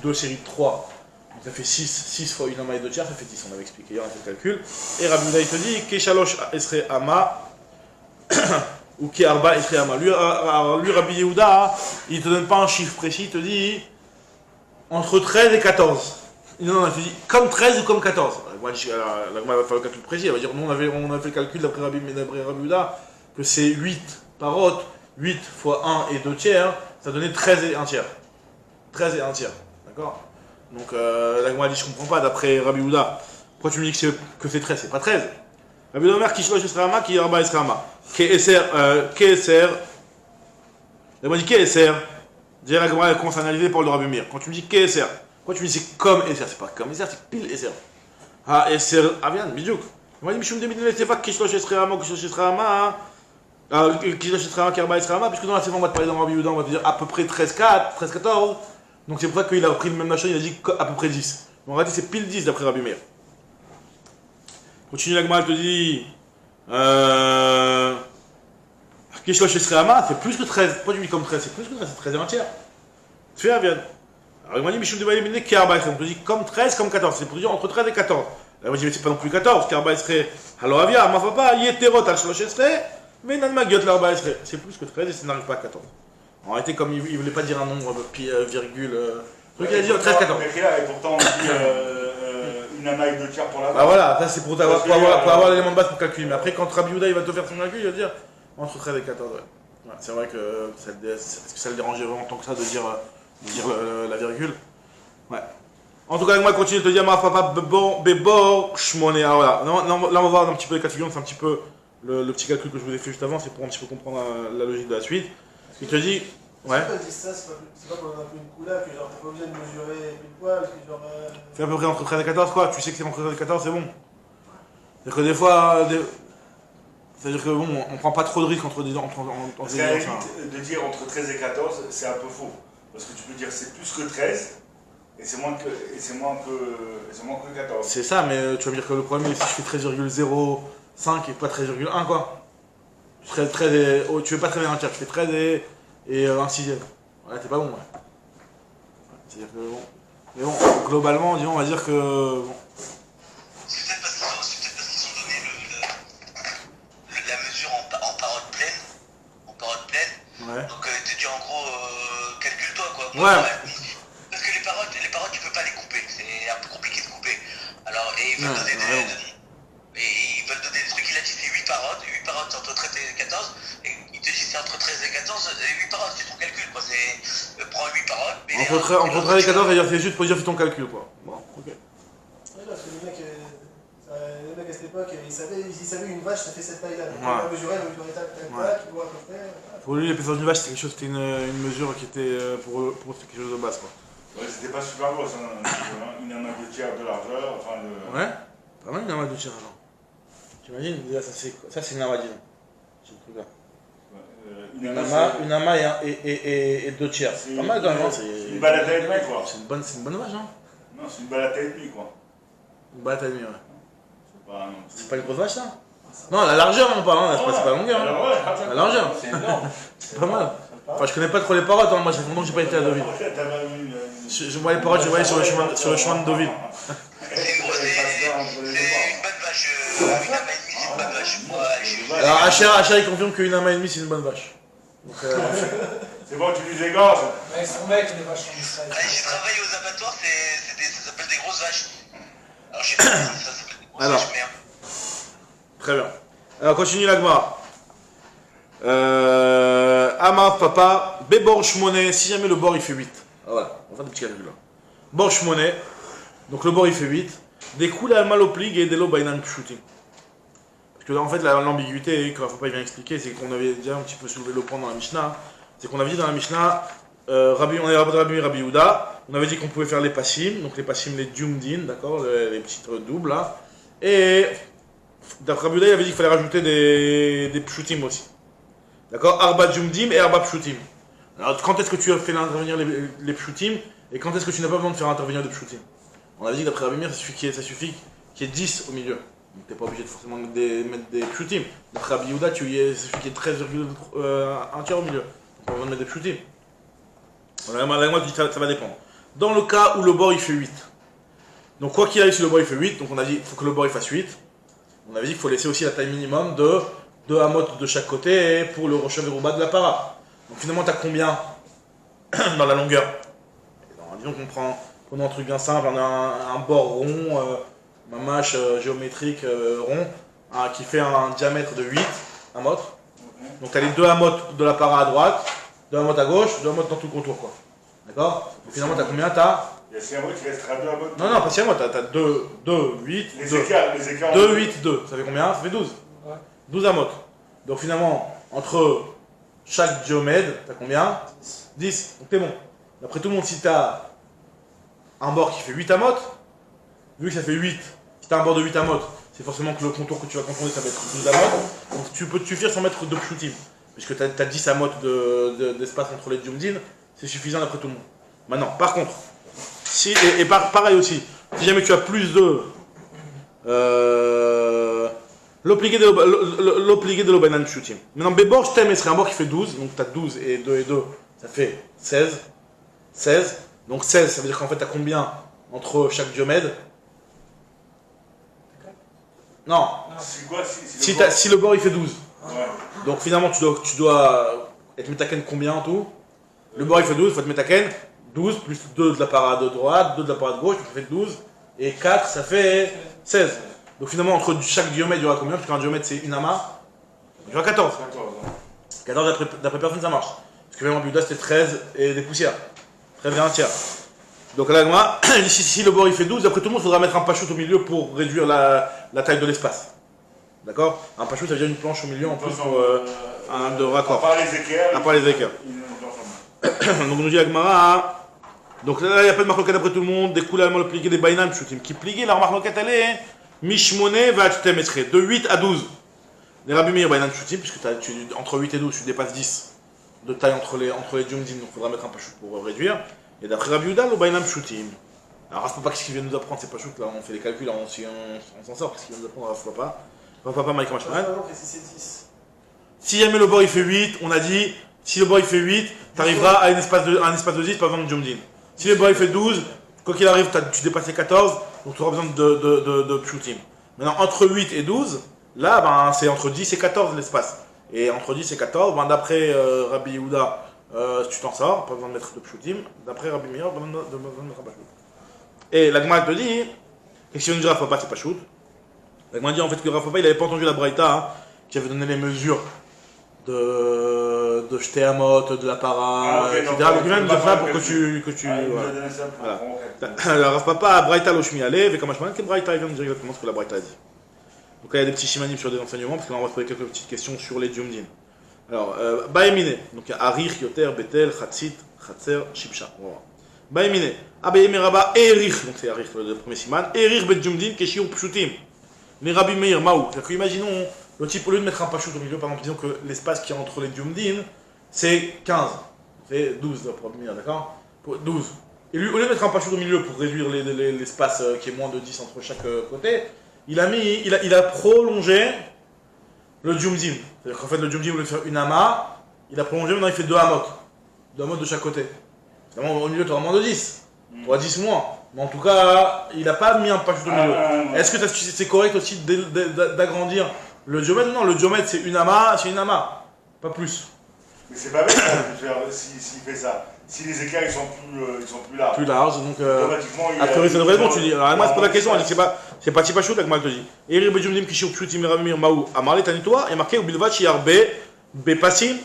2 séries de 3. Donc ça fait 6 fois une ama et 2 tiers, ça fait 10, on avait expliqué hier, on a fait le calcul. Et Rabbi Meir te dit Keshalosh esre ama ou Kearba esre ama. Lui, Rabbi Yehuda, il ne te donne pas un chiffre précis, il te dit entre 13 et 14. Non, il te dit comme 13 ou comme 14. Moi, la Gemara va faire le calcul précis, elle va dire nous on avait fait le calcul d'après Rabbi Yehuda que c'est 8 parottes, 8 fois 1 et 2 tiers, ça donnait 13 et 1 tiers. 13 et 1 tiers, d'accord? Donc la Gemara dit je comprends pas d'après Rabbi Yehuda. Pourquoi tu me dis que c'est 13? C'est pas 13. Rabbi Yehuda qui shlosh esrama, qui arba esrama. Ke'eser. La Gemara dit Ke'eser. Déjà la Gemara commence à analyser pour le Rabbi Meir. Quand tu me dis Ke'eser, pourquoi tu me dis c'est comme Eser? C'est pas comme Eser, c'est pile Eser. Ah Eser Avian, bidouk. La Gemara dit Mishum Demidin Lesefa qui shlosh esrama, qui shlosh esrama. Qui shlosh esrama, qui arba esrama, puisque dans la série on va te parler dans Rabbi Yehuda, on va te dire à peu près 13-4, 13-14. Donc c'est pour ça qu'il a pris le même machin, il a dit à peu près 10. Donc en réalité c'est pile 10 d'après Rabbi Meir. Continue la Gemara, elle te dit Kishlosh Esreama, c'est plus que 13. Pourquoi tu dis comme 13? C'est plus que 13, c'est 13 et un tiers. Tu fais Avian. Alors il m'a dit Mishum de Bayemine qui a on te dit comme 13, comme 14. C'est pour dire entre 13 et 14. Là, moi, je dis, mais c'est pas non plus 14, car serait Haloavia, ma papa, Yeterot al Shlosh Esrei, mais Nan Magiot l'Arba Esrei. C'est plus que 13 et ça n'arrive pas à 14. En réalité, comme il voulait pas dire un nombre, virgule. Donc il a dit 13-14. Et pourtant, on dit une amaille de tiers pour la Bah voilà, ça c'est pour avoir l'élément de base pour calculer. Mais après, quand Rabbi Houda il va te faire son calcul, il va dire entre 13 et 14. Ouais. Ouais, c'est vrai que est-ce que ça le dérangeait vraiment tant que ça de dire la virgule. Ouais. En tout cas, moi, continue de te dire, ma papa, bébor, shmoné. Alors voilà, là, on va voir un petit peu les cas de figure, c'est un petit peu le petit calcul que je vous ai fait juste avant, c'est pour un petit peu comprendre la logique de la suite. Il te dit, ouais. Pourquoi ils disent ça, c'est pas pour un peu une coula, que genre t'es pas obligé de mesurer une poil, que genre. Fais à peu près entre 13 et 14, quoi. Tu sais que c'est entre 13 et 14, c'est bon. C'est-à-dire que des fois. C'est-à-dire que bon, on prend pas trop de risques entre des gens. Parce qu'à la limite, de dire entre 13 et 14, c'est un peu faux. Parce que tu peux dire c'est plus que 13, et c'est moins que 14. C'est ça, mais tu vas me dire que le problème, c'est si je fais 13,05 et pas 13,1, quoi. Tu veux pas très bien un tiers, tu fais 13 et un sixième. Ouais, t'es pas bon, ouais. C'est-à-dire que bon. Mais bon, globalement, disons, on va dire que. Bon. C'est peut-être parce qu'ils ont donné la mesure en parole pleine. Ouais. Donc tu dis en gros, calcule-toi quoi. Ouais. Parce que les paroles tu peux pas les couper. C'est un peu compliqué de couper. Alors, et ils veulent donner des trucs. Il a dit c'est 8 paroles. 8 paroles c'est entre 13 et 14. Et il te dit c'est entre 13 et 14. 8 paroles, c'est ton calcul quoi. Prends 8 paroles. Entre 13 et 14, c'est juste pour dire fais ton calcul, quoi. Bon, ok. Ouais, parce que les mecs à cette époque, ils savaient une vache, ça fait cette taille-là. Donc, Ouais. on va mesurer tac, qui voit à peu près. Pour lui, l'épaisseur d'une vache, c'était une mesure qui était pour quelque chose de basse, quoi. Ouais, c'était pas super gros, une amaille de tiers de largeur. Enfin, Ouais. Pas mal une amas de tir, alors. T'imagines, déjà, ça c'est une amas, disons. C'est le truc là. Une amas et 2 tiers. C'est pas mal quand même, hein. C'est une balade à demi, quoi. C'est une bonne vache, hein. Non, c'est une balade à demi, quoi. Une balade à demi, ouais. C'est C'est pas une grosse vache, ça? Non, la largeur, on parle, hein. C'est pas la longueur. Hein. La largeur. C'est énorme. C'est pas mal. Enfin, je connais pas trop les parottes, hein. Moi, ça fait longtemps que j'ai pas été à Deauville. Je vois les parottes, je voyais sur le chemin de Deauville. C'est une bonne vache. Une amas et demie, c'est une bonne vache. Alors, Achar, il confirme qu'une amas et demie, c'est une bonne vache. Donc, C'est bon, tu les égorges. Ouais, son mec, les vaches en Israël. J'ai travaillé aux abattoirs, ça s'appelle des grosses vaches. Alors, je sais pas si ça s'appelle des grosses vaches, mais. Très bien. Alors, continue la Gemara. Amar, papa, Bebor Shmoné, si jamais le bord il fait 8. Ah, voilà, on va faire des petits calculs là. Bor Shmoné, donc le bord il fait 8. Des coups la maloplig et des lots bainan shooting. Parce que en fait, l'ambiguïté, quand papa vient expliquer, c'est qu'on avait déjà un petit peu soulevé le point dans la Mishnah. C'est qu'on avait dit dans la Mishnah, on est Rabbi Houda, on avait dit qu'on pouvait faire les passim, donc les passim, les djumdin, d'accord, les petites doubles là. Et d'après Rabbi Houda, il avait dit qu'il fallait rajouter des pshutim aussi. D'accord, Arba djumdim et Arba pshutim. Alors quand est-ce que tu as fait intervenir les pshutim et quand est-ce que tu n'as pas besoin de faire intervenir des pshutim? On avait dit que d'après Rabbi Meir, ça suffit qu'il y ait 10 au milieu. Donc t'es pas obligé de forcément mettre des pshutim. D'après Rabbi Houda, ça suffit qu'il y ait 13,1 tiers au milieu. Donc pas besoin de mettre des pshutim. La moi dit ça va dépendre. Dans le cas où le bord il fait 8. Donc quoi qu'il arrive si le bord il fait 8, donc on a dit qu'il faut que le bord il fasse 8. On avait dit qu'il faut laisser aussi la taille minimum de 2 amot de chaque côté pour le rocher verrouba de la para. Donc finalement, tu as combien dans la longueur? Disons qu'on prenons un truc bien simple, on a un bord rond, mamache géométrique rond, qui fait un diamètre de 8 amot. Donc tu as les 2 amot de la para à droite, 2 amot à gauche, 2 amot dans tout le contour, quoi. D'accord? Donc finalement, tu as combien? Il y a 6 amots qui restera 2 amots. Non, pas 6 amot, tu as 2, 8, les 2. écarts. 2, 8, 2. Ça fait combien? Ça fait 12. Ouais. 12 amot. Donc finalement, entre chaque diomède, t'as combien? 10. Donc t'es bon. D'après tout le monde, si t'as un bord qui fait 8 amot, vu que ça fait 8, si t'as un bord de 8 amot, c'est forcément que le contour que tu vas contourner, ça va être 12 amot. Donc tu peux te suffire sans mettre de pshutim. Puisque t'as 10 amot d'espace entre les diomdines, c'est suffisant d'après tout le monde. Maintenant, par contre, pareil aussi, si jamais tu as plus de... l'obligé de l'obanan pshutim. Maintenant, Bebor Shtem serait un bord qui fait 12, donc tu as 12 et 2, ça fait 16. 16, donc 16, ça veut dire qu'en fait, tu as combien entre chaque diomède? Non. C'est quoi Si le bord il fait 12. Ouais. Donc finalement tu dois être metaken combien en tout? Le bord il fait 12, il faut être metaken 12 plus 2 de la parade de droite, 2 de la parade de gauche, ça fait 12. Et 4 ça fait 16. Donc finalement entre chaque diomètre il y aura combien? Parce qu'un diomètre c'est une amas. Il y aura 14. 14 d'après personne ça marche. Parce que vraiment Buda c'était 13 et des poussières. 13 et un tiers. Donc là moi, si le bord il fait 12, après tout le monde il faudra mettre un pachout au milieu pour réduire la taille de l'espace. D'accord? Un pachout ça veut dire une planche au milieu en plus pour un de raccord. À part les équerres. À part les équerres. Donc nous dit Agmara. Donc là il n'y a pas de marloquette après tout le monde. Des coulées allemandes pliées des bainam shootim. Qui plient leur marloquette elle est Mishmone va acheter mettrer de 8 à 12. Les Rabbi Meir bainam shootim, puisque entre 8 et 12 tu dépasses 10 de taille entre les djumdim, donc il faudra mettre un pachout pour réduire. Et d'après Rabbi Yehuda, le bainam shootim. Alors Rav Papa, qu'est-ce qu'il vient nous apprendre ces pachouts là? On fait les calculs, on s'en sort. Qu'est-ce qu'il vient nous apprendre Rav Papa? Rav Papa, Mike Machman. Si jamais le bord il fait 8, on a dit, si le bord il fait 8, tu arriveras à un espace de 10 par exemple Jumdin. Si le bord il fait 12, quoi qu'il arrive, tu dépasses les 14, donc tu auras besoin de pshutim. Maintenant, entre 8 et 12, là, ben, c'est entre 10 et 14 l'espace. Et entre 10 et 14, ben, d'après Rabbi Yehuda, tu t'en sors, pas besoin de mettre de pshutim. D'après Rabbi Meir, pas besoin de mettre un pachout. Et la Gemara te dit, et si on dit Rav Papa, c'est pachout. La Gemara dit en fait que Rav Papa, il n'avait pas entendu la Braïta, hein, qui avait donné les mesures de jeter à motte, de la para, etc. Donc il vient de dire ça pour que tu voilà. Rav Papa, Braïta Loshmi Alev, et comme Ashman, que Braïta, il vient de dire exactement ce que la Braïta a dit. Donc là, il y a des petits shimanim sur des enseignements, parce que là, on va se poser quelques petites questions sur les djumdin. Alors, Baemine, donc il y a Arich, Yoter, Betel, Khatsit, Khatser, Shipsha. Baemine, Abayeme Rabba, Erich, donc c'est Arich le premier siman, Erich Bet Djumdin, Keshiur Pshutim. Les Rabbi Meir, Maou. C'est-à-dire que, imaginons, le type, au lieu de mettre un pachout au milieu, par exemple, disons que l'espace qui est entre les djumdin, c'est 15. C'est 12 pour Rabbi Meir, d'accord? 12. Et lui, au lieu de mettre un pachout au milieu pour réduire l'espace qui est moins de 10 entre chaque côté, il a prolongé le djumdim. C'est-à-dire qu'en fait, le djumdim, au lieu de faire une ama, il a prolongé, maintenant il fait 2 amot. 2 amot de chaque côté. Évidemment, au milieu, tu auras moins de 10. Tu auras 10 moins. Mais en tout cas, il n'a pas mis un pachout au milieu. Est-ce que c'est correct aussi d'agrandir le diomètre? Non, le diomètre, c'est une ama, pas plus. Mais c'est pas bête s'il fait ça. Si les équerres ils sont plus larges. Plus larges, donc. Automatiquement, A priori, ça devrait être bon, tu dis. Alors, moi, c'est pas la question, elle dit c'est pas Tipachout, avec moi, elle te dit. Eri Bejumdim Kishur Pshutim Ramir Maou Amarle Tanitoa, et marqué Ubilvat Shiarbe Bepasim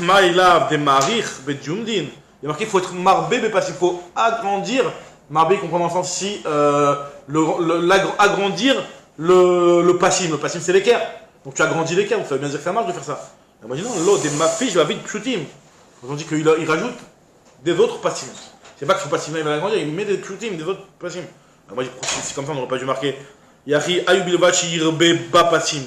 Maïlav de Marich Bejumdin. Il y a marqué qu'il faut être Marbe Bepasim, il faut agrandir. Marbe, il comprend dans le sens si agrandir le passim. Le passim, c'est l'équerre. Donc tu agrandis l'équerre, donc ça veut bien dire que ça marche de faire ça. Et moi, je dis non, l'eau des mafis, je vais vite Pshutim. On dit qu'il rajoute des autres passim. C'est pas que son passim il va l'agrandir, il met des Pshutim, des autres passim. Moi, c'est comme ça, on n'aurait pas dû marquer. Yahi Ayubilvachi Irbe Bapassim.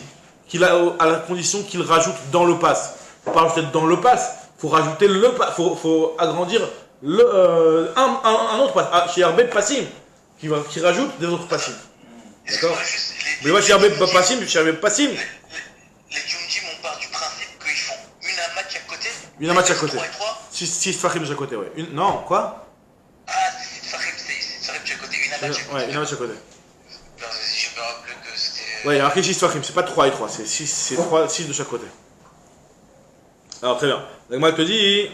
À la condition qu'il rajoute dans le pass. Il ne faut pas rajouter dans le pass, il faut rajouter le pass. Il faut agrandir un autre pass. Chez Irbe Passim, qui rajoute des autres passim. D'accord? Mais moi, chez Irbe Bapassim, chez Irbe Passim. Les Djumdim, on part du principe qu'ils font une amat de chaque côté. Une amat de chaque côté. 6 fachim de chaque côté, ouais. Non, quoi? Ah, c'est 6 fachim de chaque côté. Une amat de chaque côté. Ouais, une amat de chaque côté. Je me rappelle que c'était. Ouais, il y a marqué 6 fachim, c'est pas 3 et 3, c'est 6 de chaque côté. Alors, très bien. Donc, moi, je te dis.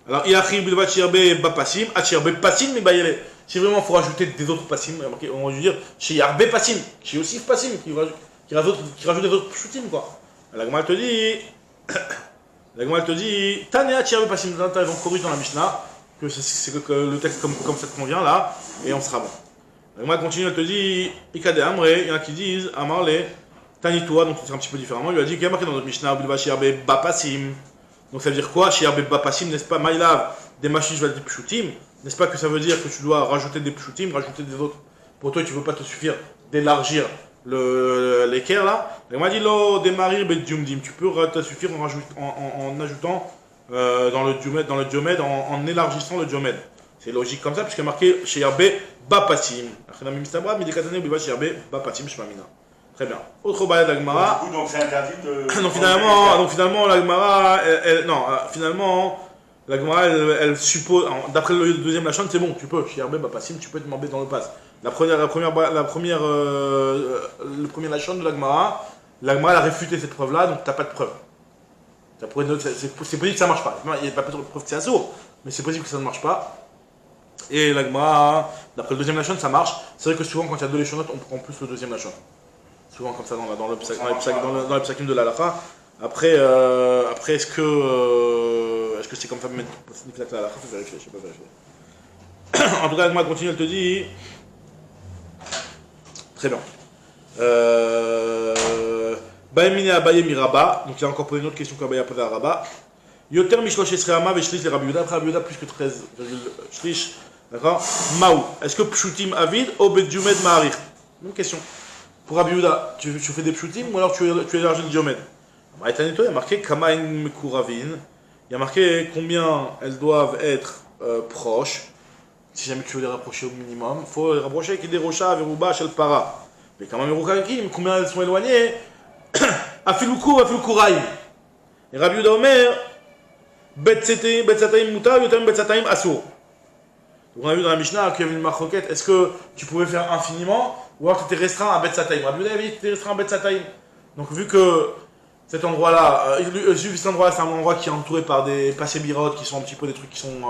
Alors, Iachi Bilvat Shirbe Bapassim, Achirbe Passim, mais Bayele. Si vraiment il faut rajouter des autres passim, on va dire chez Yarbe Passim, chez aussi Passim, qui rajoute des autres pshutim, quoi. La Gemara te dit, Tanea Chirbe Passim, ils vont corriger dans la Mishnah, que le texte comme ça convient là, et on sera bon. La Gemara continue, elle te dit, Ikade Amre, il y en a qui disent, Amarle, Tanitoa, donc c'est un petit peu différemment, il lui a dit qu'il y a marqué dans notre Mishnah, Bilva Shirbe Bapassim. Donc ça veut dire quoi? Chez Yarbe Bapassim, n'est-ce pas, Maïlav, des machines, je vais dire pshutim. N'est-ce pas que ça veut dire que tu dois rajouter des pshutim, rajouter des autres? Pour toi, tu ne veux pas te suffire d'élargir l'équerre là. Et moi, dit lo démarrir bet djumdim. Tu peux te suffire en ajoutant dans le diomède, en élargissant le diomède. C'est logique comme ça, puisqu'il y a marqué chez Yarbe Bapassim. Très bien. Autre bail d'Agmara. Donc c'est interdit de. Donc finalement, l'Agmara, finalement. La Gemara, elle suppose, d'après le deuxième Lachon, c'est bon, tu peux, Shiarbé, Passim, tu peux te m'embêter dans le pass. Le premier Lachon de la Gemara elle a réfuté cette preuve-là, donc t'as pas de preuve. C'est possible que ça marche pas. Il n'y a pas de preuve que c'est assourd, mais c'est possible que ça ne marche pas. Et la Gemara, d'après le deuxième Lachon, ça marche. C'est vrai que souvent, quand il y a deux Lachonotes, on prend plus le deuxième Lachon. Souvent comme ça dans le psakim de l'Alacha. Après, est-ce que c'est comme ça même la Alacha? Faut vérifier, je sais pas vérifier. En tout cas, moi continue, elle te dit. Très bien. Baemine Abaye Miraba, donc il y a encore posé une autre question qu'Abaye a posée à Rabat. Yoter Mishlosh Esreama Veshlish les Rabbi Yuda, après Rabbi Yuda plus que 13 Shlish. D'accord. Maou, est-ce que Pshutim Avid ou Bedjumed Ma'arich? Même question. Pour Rabbi Yuda, tu fais des Pshutim ou alors tu élargis le Diomed? Il y a marqué Kamain Mekuravin, il y a marqué combien elles doivent être proches. Si jamais tu veux les rapprocher au minimum, il faut les rapprocher avec des rochas, Veruba, Shel Para. Mais quand même, combien elles sont éloignées? Afiloukou, Afiloukuraïm. Et Rabbi Yuda Omer, Betsataim Mutar, Yotam Betsataim Assour. Donc on a vu dans la Mishnah qu'il y avait une marroquette, est-ce que tu pouvais faire infiniment ou alors tu étais restreint à Betsataim? Rabbi Yuda avait dit que tu étais restreint à Betsataim. Donc vu que cet endroit-là, cet endroit-là, c'est un endroit qui est entouré par des passés birotes qui sont un petit peu des trucs qui sont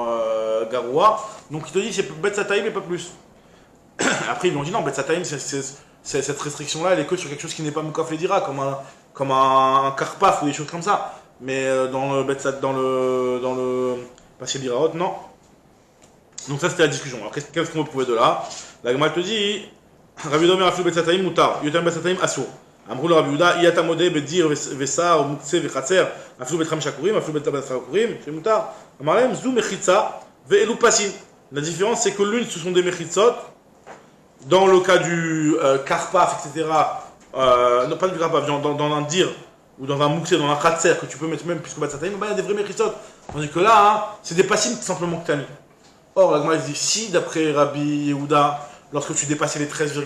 garoua. Donc il te dit c'est Betsataim et pas plus. Après ils lui ont dit non, Betsataim, cette restriction-là, elle est que sur quelque chose qui n'est pas Mukaf Ledira, comme un Karpaf ou des choses comme ça. Mais dans le passé biraot, non. Donc ça c'était la discussion. Alors qu'est-ce qu'on peut prouver de là? La Gemara te dit Rabbi Yuda Omer Afilou Betsataim Mutar, Yotam Betsataim Assour. Amrou le Rabbi Yuda, Iatamode Bedir Vesar Mukse Vechatser, Afilou Betram Shakurim, Afilou Betram Shakurim, c'est Mutar. Amarem Zou Mechitza Ve'elu Pasin. La différence c'est que l'une ce sont des Mechitzot. Dans le cas du Karpaf, etc., non pas du Karpaf, dans un dir ou dans un Mukse, dans un Khatser que tu peux mettre même plus que Betsataim, il y a des vrais Mechitzot. Tandis que là, hein, c'est des Passim tout simplement que tu as mis. Or, la Gemara dit si, d'après Rabbi Yehuda, lorsque tu dépassais les 13,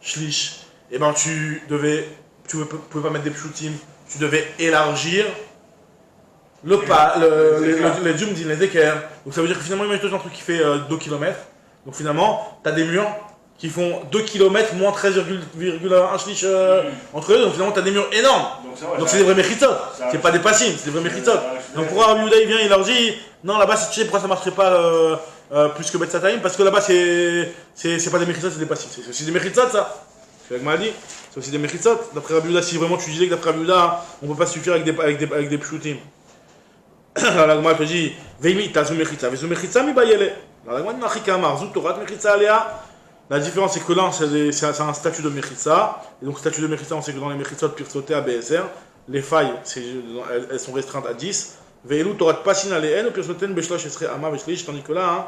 shlish, eh ben tu pouvais pas mettre des pshutim, tu devais élargir les djumdin, les équerres. Donc ça veut dire que finalement, imagine-toi un truc qui fait 2 km. Donc finalement, tu as des murs qui font 2 km moins 13,1 shlish entre eux. Donc finalement, tu as des murs énormes. Donc c'est des vrais mechitzot. C'est pas des passim, c'est des vrais mechitzot. Donc pourquoi Rabbi Yehuda il vient, il élargit? Non, là-bas, tu sais pourquoi ça marcherait pas plus que Betsataim? Parce que là-bas, c'est pas des mechitzot, c'est des passim. C'est aussi des mechitzot, ça. C'est ce que m'a dit. C'est aussi des mechitzot. D'après Rabbi Yehuda, si vraiment tu disais que d'après Rabbi Yehuda, on peut pas se suffire avec des pshutim. La Gemara te dit Veimi ta zumechitza, vezumechitza mi bayele. La Gemara dit Nachikamar, zutorat mechitza alea. La différence c'est que là c'est un statut de mechitza. Et donc statut de mechitza, on sait que dans les mechitzot pirsoté à BSR, les failles elles sont restreintes à 10. Veilou torat pasin aleen ou pirsoten beshlosh esre ama beshlish. Tandis que là, hein,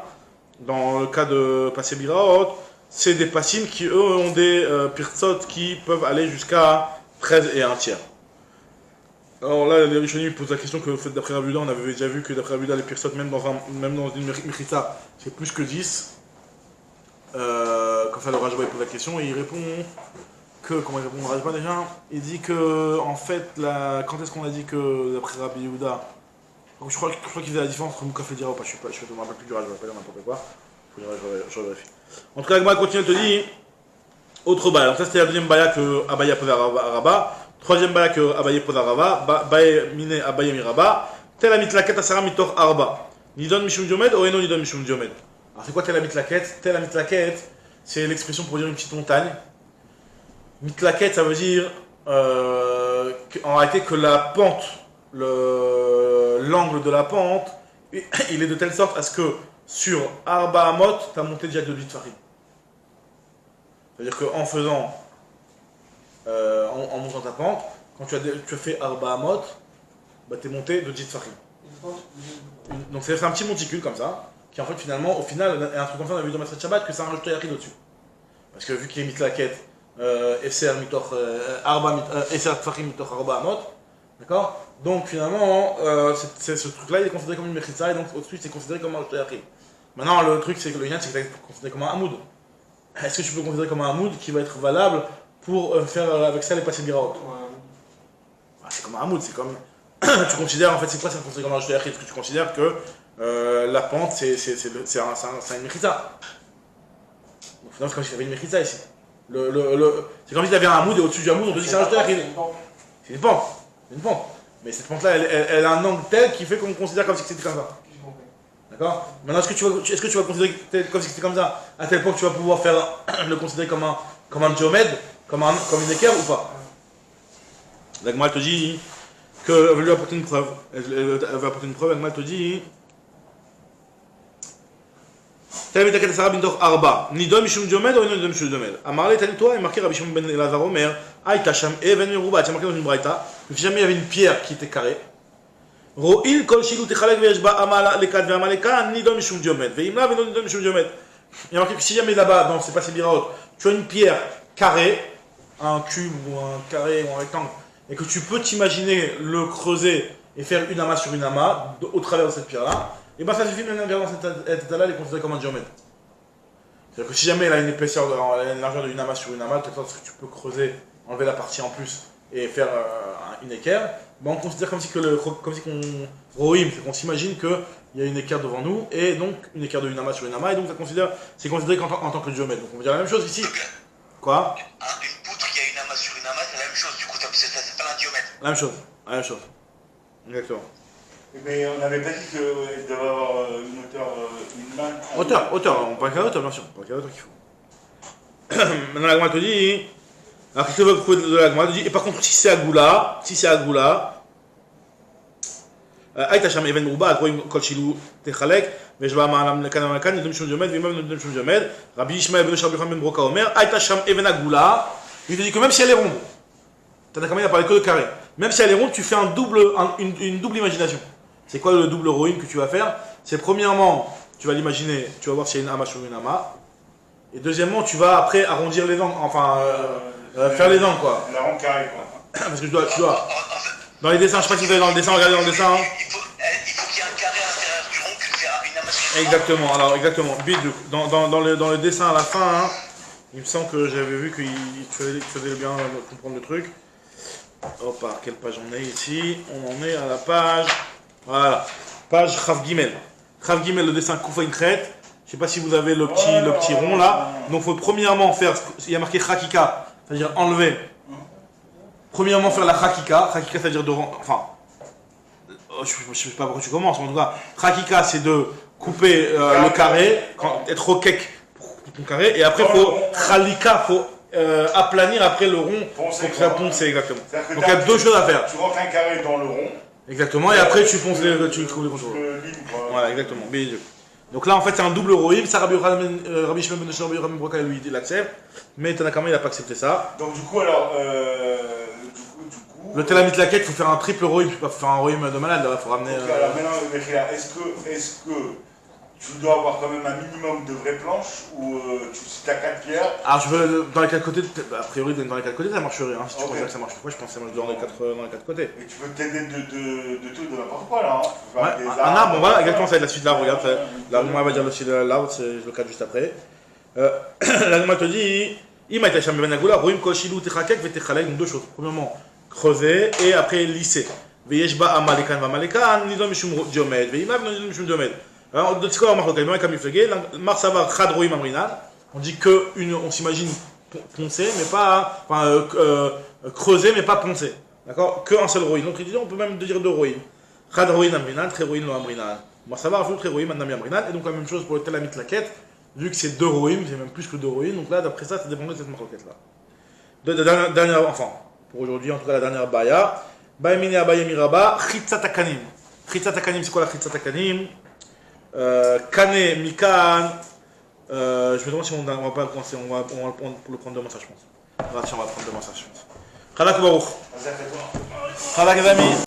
dans le cas de passé biraot, c'est des passim qui eux ont des pirsot qui peuvent aller jusqu'à 13 et 1 tiers. Alors là, les Rishonim posent la question que d'après Rabbi Yuda, on avait déjà vu que d'après Rabbi Yuda, les pirsot, même dans une mechitza, c'est plus que 10. Quand ça, le Rajba pose la question et il répond que, comment il répond le Rajba déjà? Il dit que, en fait, quand est-ce qu'on a dit que d'après Rabbi Yehuda, je crois qu'il faisait la différence entre Mukaf et Dira ou pas, je ne me rappelle plus du Rajba, je ne vais pas dire n'importe quoi, je vérifie. En tout cas, Agma continue, elle te dit, autre bail. Donc ça c'était la deuxième bail que Abaye a posé à Rabat. Troisième bail que Abaye pose à Rabat, bail miné Abaye miraba, tel amit laket asara mitor arba. Nidon mishum diomed ou eno nidon mishum diomed. Alors c'est quoi tel amit laket? Tel amit laket, c'est l'expression pour dire une petite montagne. Mitlaket, ça veut dire en réalité que la pente, l'angle de la pente, il est de telle sorte à ce que sur Arba Amot, tu as monté déjà de 8 farim. C'est-à-dire qu'en faisant, en montant ta pente, quand tu as fait Arba Amot, bah, tu es monté de 10 farim. Donc c'est un petit monticule comme ça, qui en fait finalement, au final, un truc comme ça, on a vu dans Masret Shabbat que c'est un rajouté Yachid au-dessus. Parce que vu qu'il est mitlaket, Eser mitoch Eser tfachim mitoch Arba Amot, d'accord? Donc finalement, ce truc-là il est considéré comme une mechitza et donc au-dessus c'est considéré comme un rajouté Yachid. Maintenant le truc c'est que le lien c'est que c'est considéré comme un hamoud. Est-ce que tu peux considérer comme un hamoud qui va être valable pour faire avec ça les passés biraot? C'est comme un hamoud, c'est comme tu considères, en fait, c'est quoi, c'est un conseil comme un Est-ce que tu considères que la pente, c'est une Mechitza? Donc finalement, c'est comme s'il y avait une Mechitza ici. C'est comme s'il y avait un Hamoud et au-dessus du Hamoud, on te dit que c'est un Est. C'est une pente. C'est une pente. Mais cette pente-là, elle a un angle tel qui fait qu'on considère comme si c'était comme ça. D'accord? Maintenant, est-ce que tu vas considérer comme si c'était comme ça, à tel point que tu vas pouvoir le considérer comme un géomètre, comme une équerre ou pas? La Gemara te dit qu'elle veut lui apporter une preuve. Elle veut apporter une preuve, la Gemara te dit Tel Mitaket Asara Bintor Arba, Nidom Mishum Diomed ou Nidom Mishum Diomed. Amarle Tanitoa est marqué Rabbi Shimon ben Elazar Omer, Aïta Sham Even Meruba, c'est marqué dans une braïta, que si jamais il y avait une pierre qui était carrée, Ro'il Kol Shilu Techalek Vejba Amala Lekat Ve'amaleka, Nidom Mishum Diomed, Ve'imla Ve'non Nidom Mishum Diomed. Il y a marqué que si jamais là-bas, dans c'est pas ces biraot, tu as une pierre carrée, un cube ou un carré ou un rectangle, et que tu peux t'imaginer le creuser et faire une amas sur une amas au travers de cette pierre-là, et bien ça suffit même dans cet état-là, elle est considérée comme un géomètre. C'est-à-dire que si jamais elle a une épaisseur, elle a une largeur d'une amas sur une amas, de telle sorte que tu peux creuser, enlever la partie en plus et faire une équerre, ben on considère comme si qu'on s'imagine qu'il y a une équerre devant nous, et donc une équerre de une amas sur une amas, et donc c'est considéré en tant que géomètre. Donc on va dire la même chose ici. Quoi? Une poutre qui a une amas sur une amas, c'est la même chose, du coup ça s'appelle un diomètre. La même chose, la même chose. Exactement. Mais on n'avait pas dit qu'il devait avoir une hauteur, une main. Hauteur, on parle qu'à la hauteur, bien sûr. On parle qu'à la hauteur qu'il faut. Maintenant la Gemara te dit. Alors qu'est-ce que veut prouver de la Gemara te dit, et par contre, si c'est à Goula, Aïta Sham Even Rouba, Adroim Kol Shilou Techalek, Vejba Ma'alam Lekan Amakan, Nidom Shum Diomed, Vimam Nidom Shum Diomed, Rabbi Ishmael Ben Shabbi Ben Broka Omer, Aïta Sham Even Goula, il te dit que même si elle est ronde, Tanakhama il a parlé que de carré, même si elle est ronde, tu fais une double imagination. C'est quoi le double roïm que tu vas faire? C'est premièrement, tu vas l'imaginer, tu vas voir s'il y a une amas sur une amas, et deuxièmement, tu vas après arrondir les angles, enfin faire les angles quoi. La ronde carrée quoi. Parce que tu dois. Dans les dessins, je sais pas si vous avez dans le dessin, regardez dans le dessin. Hein. Il faut qu'il y ait un carré à l'intérieur du rond que faire une amas sur une amas. Exactement, alors exactement. Dans le dessin à la fin, hein, il me semble que j'avais vu que tu faisais bien comprendre le truc. Hop, à quelle page on est ici? On en est à la page. Voilà, page Chav Gimel. Chav Gimel, le dessin Koufa Inkret. Je sais pas si vous avez le petit rond là. Donc il faut premièrement faire, il y a marqué Chakika, c'est-à-dire enlever. Premièrement faire la Chakika. Chakika c'est-à-dire de... Enfin, je sais pas pourquoi tu commences, mais en tout cas, Chakika c'est de couper le carré, être au kek pour ton carré, et après il faut Chalika, il faut aplanir après le rond pour que ça ponce, exactement. Donc il y a deux choses à faire. Tu rentres un carré dans le rond. Exactement, et après tu ponces les contours. Voilà, exactement. Donc là en fait c'est un double roïm, ça Rabbi Shimon ben Elazar Rabbi Broka lui il l'accepte, mais Tanakama il n'a pas accepté ça. Donc du coup alors, le Telamit Laket, il faut faire un triple roïm, tu peux pas faire un roïm de malade, il faut ramener... Okay, alors maintenant, est-ce que tu dois avoir quand même un minimum de vraies planches ou si tu as 4 pierres? Alors je veux, dans les 4 côtés, a priori dans les 4 côtés ça marcherait, hein, si tu considères que ça marche. Pourquoi je pense que ça marche dans les 4 côtés? Et tu peux t'aider de tout, de n'importe quoi là. Hein. Ouais, un arbre, voilà, exactement, ça va être la suite de l'arbre, regarde, là on va dire le suite de l'arbre, c'est le cas juste après. La Gemara te dit, Ima ita sham ben agula, roim kol shilu techakek vetechalek, donc deux choses. Premièrement, creuser et après lisser. Veyeshba amalekan vamalekan, nidom mishum diomed, veimav nidom mishum diomed. Alors, c'est quoi la marque locale? Comme il fait Mar savar chad roim amrinan. On dit que on s'imagine poncer, mais pas creuser, mais pas poncer. D'accord? Que un seul roim. Donc il dit on peut même dire deux roim. Chad roim amrinan, très roim lo amrinan. Mar savar très roim anami amrinan. Et donc la même chose pour le telamit laket. Vu que c'est deux roim, c'est même plus que deux roim. Donc là, d'après ça, ça dépend de cette marque là. Dernière, enfin, pour aujourd'hui, en tout cas, la dernière baya. Baemine abaye miraba, chitzatakanim. Chitzatakanim, c'est quoi la chitzatakanim? Kane, Mikan. Je me demande si on va pas le commencer, on va le prendre demain, ça je pense. On va prendre demain, ça je pense. Khalak Baruch. Khalak Zami.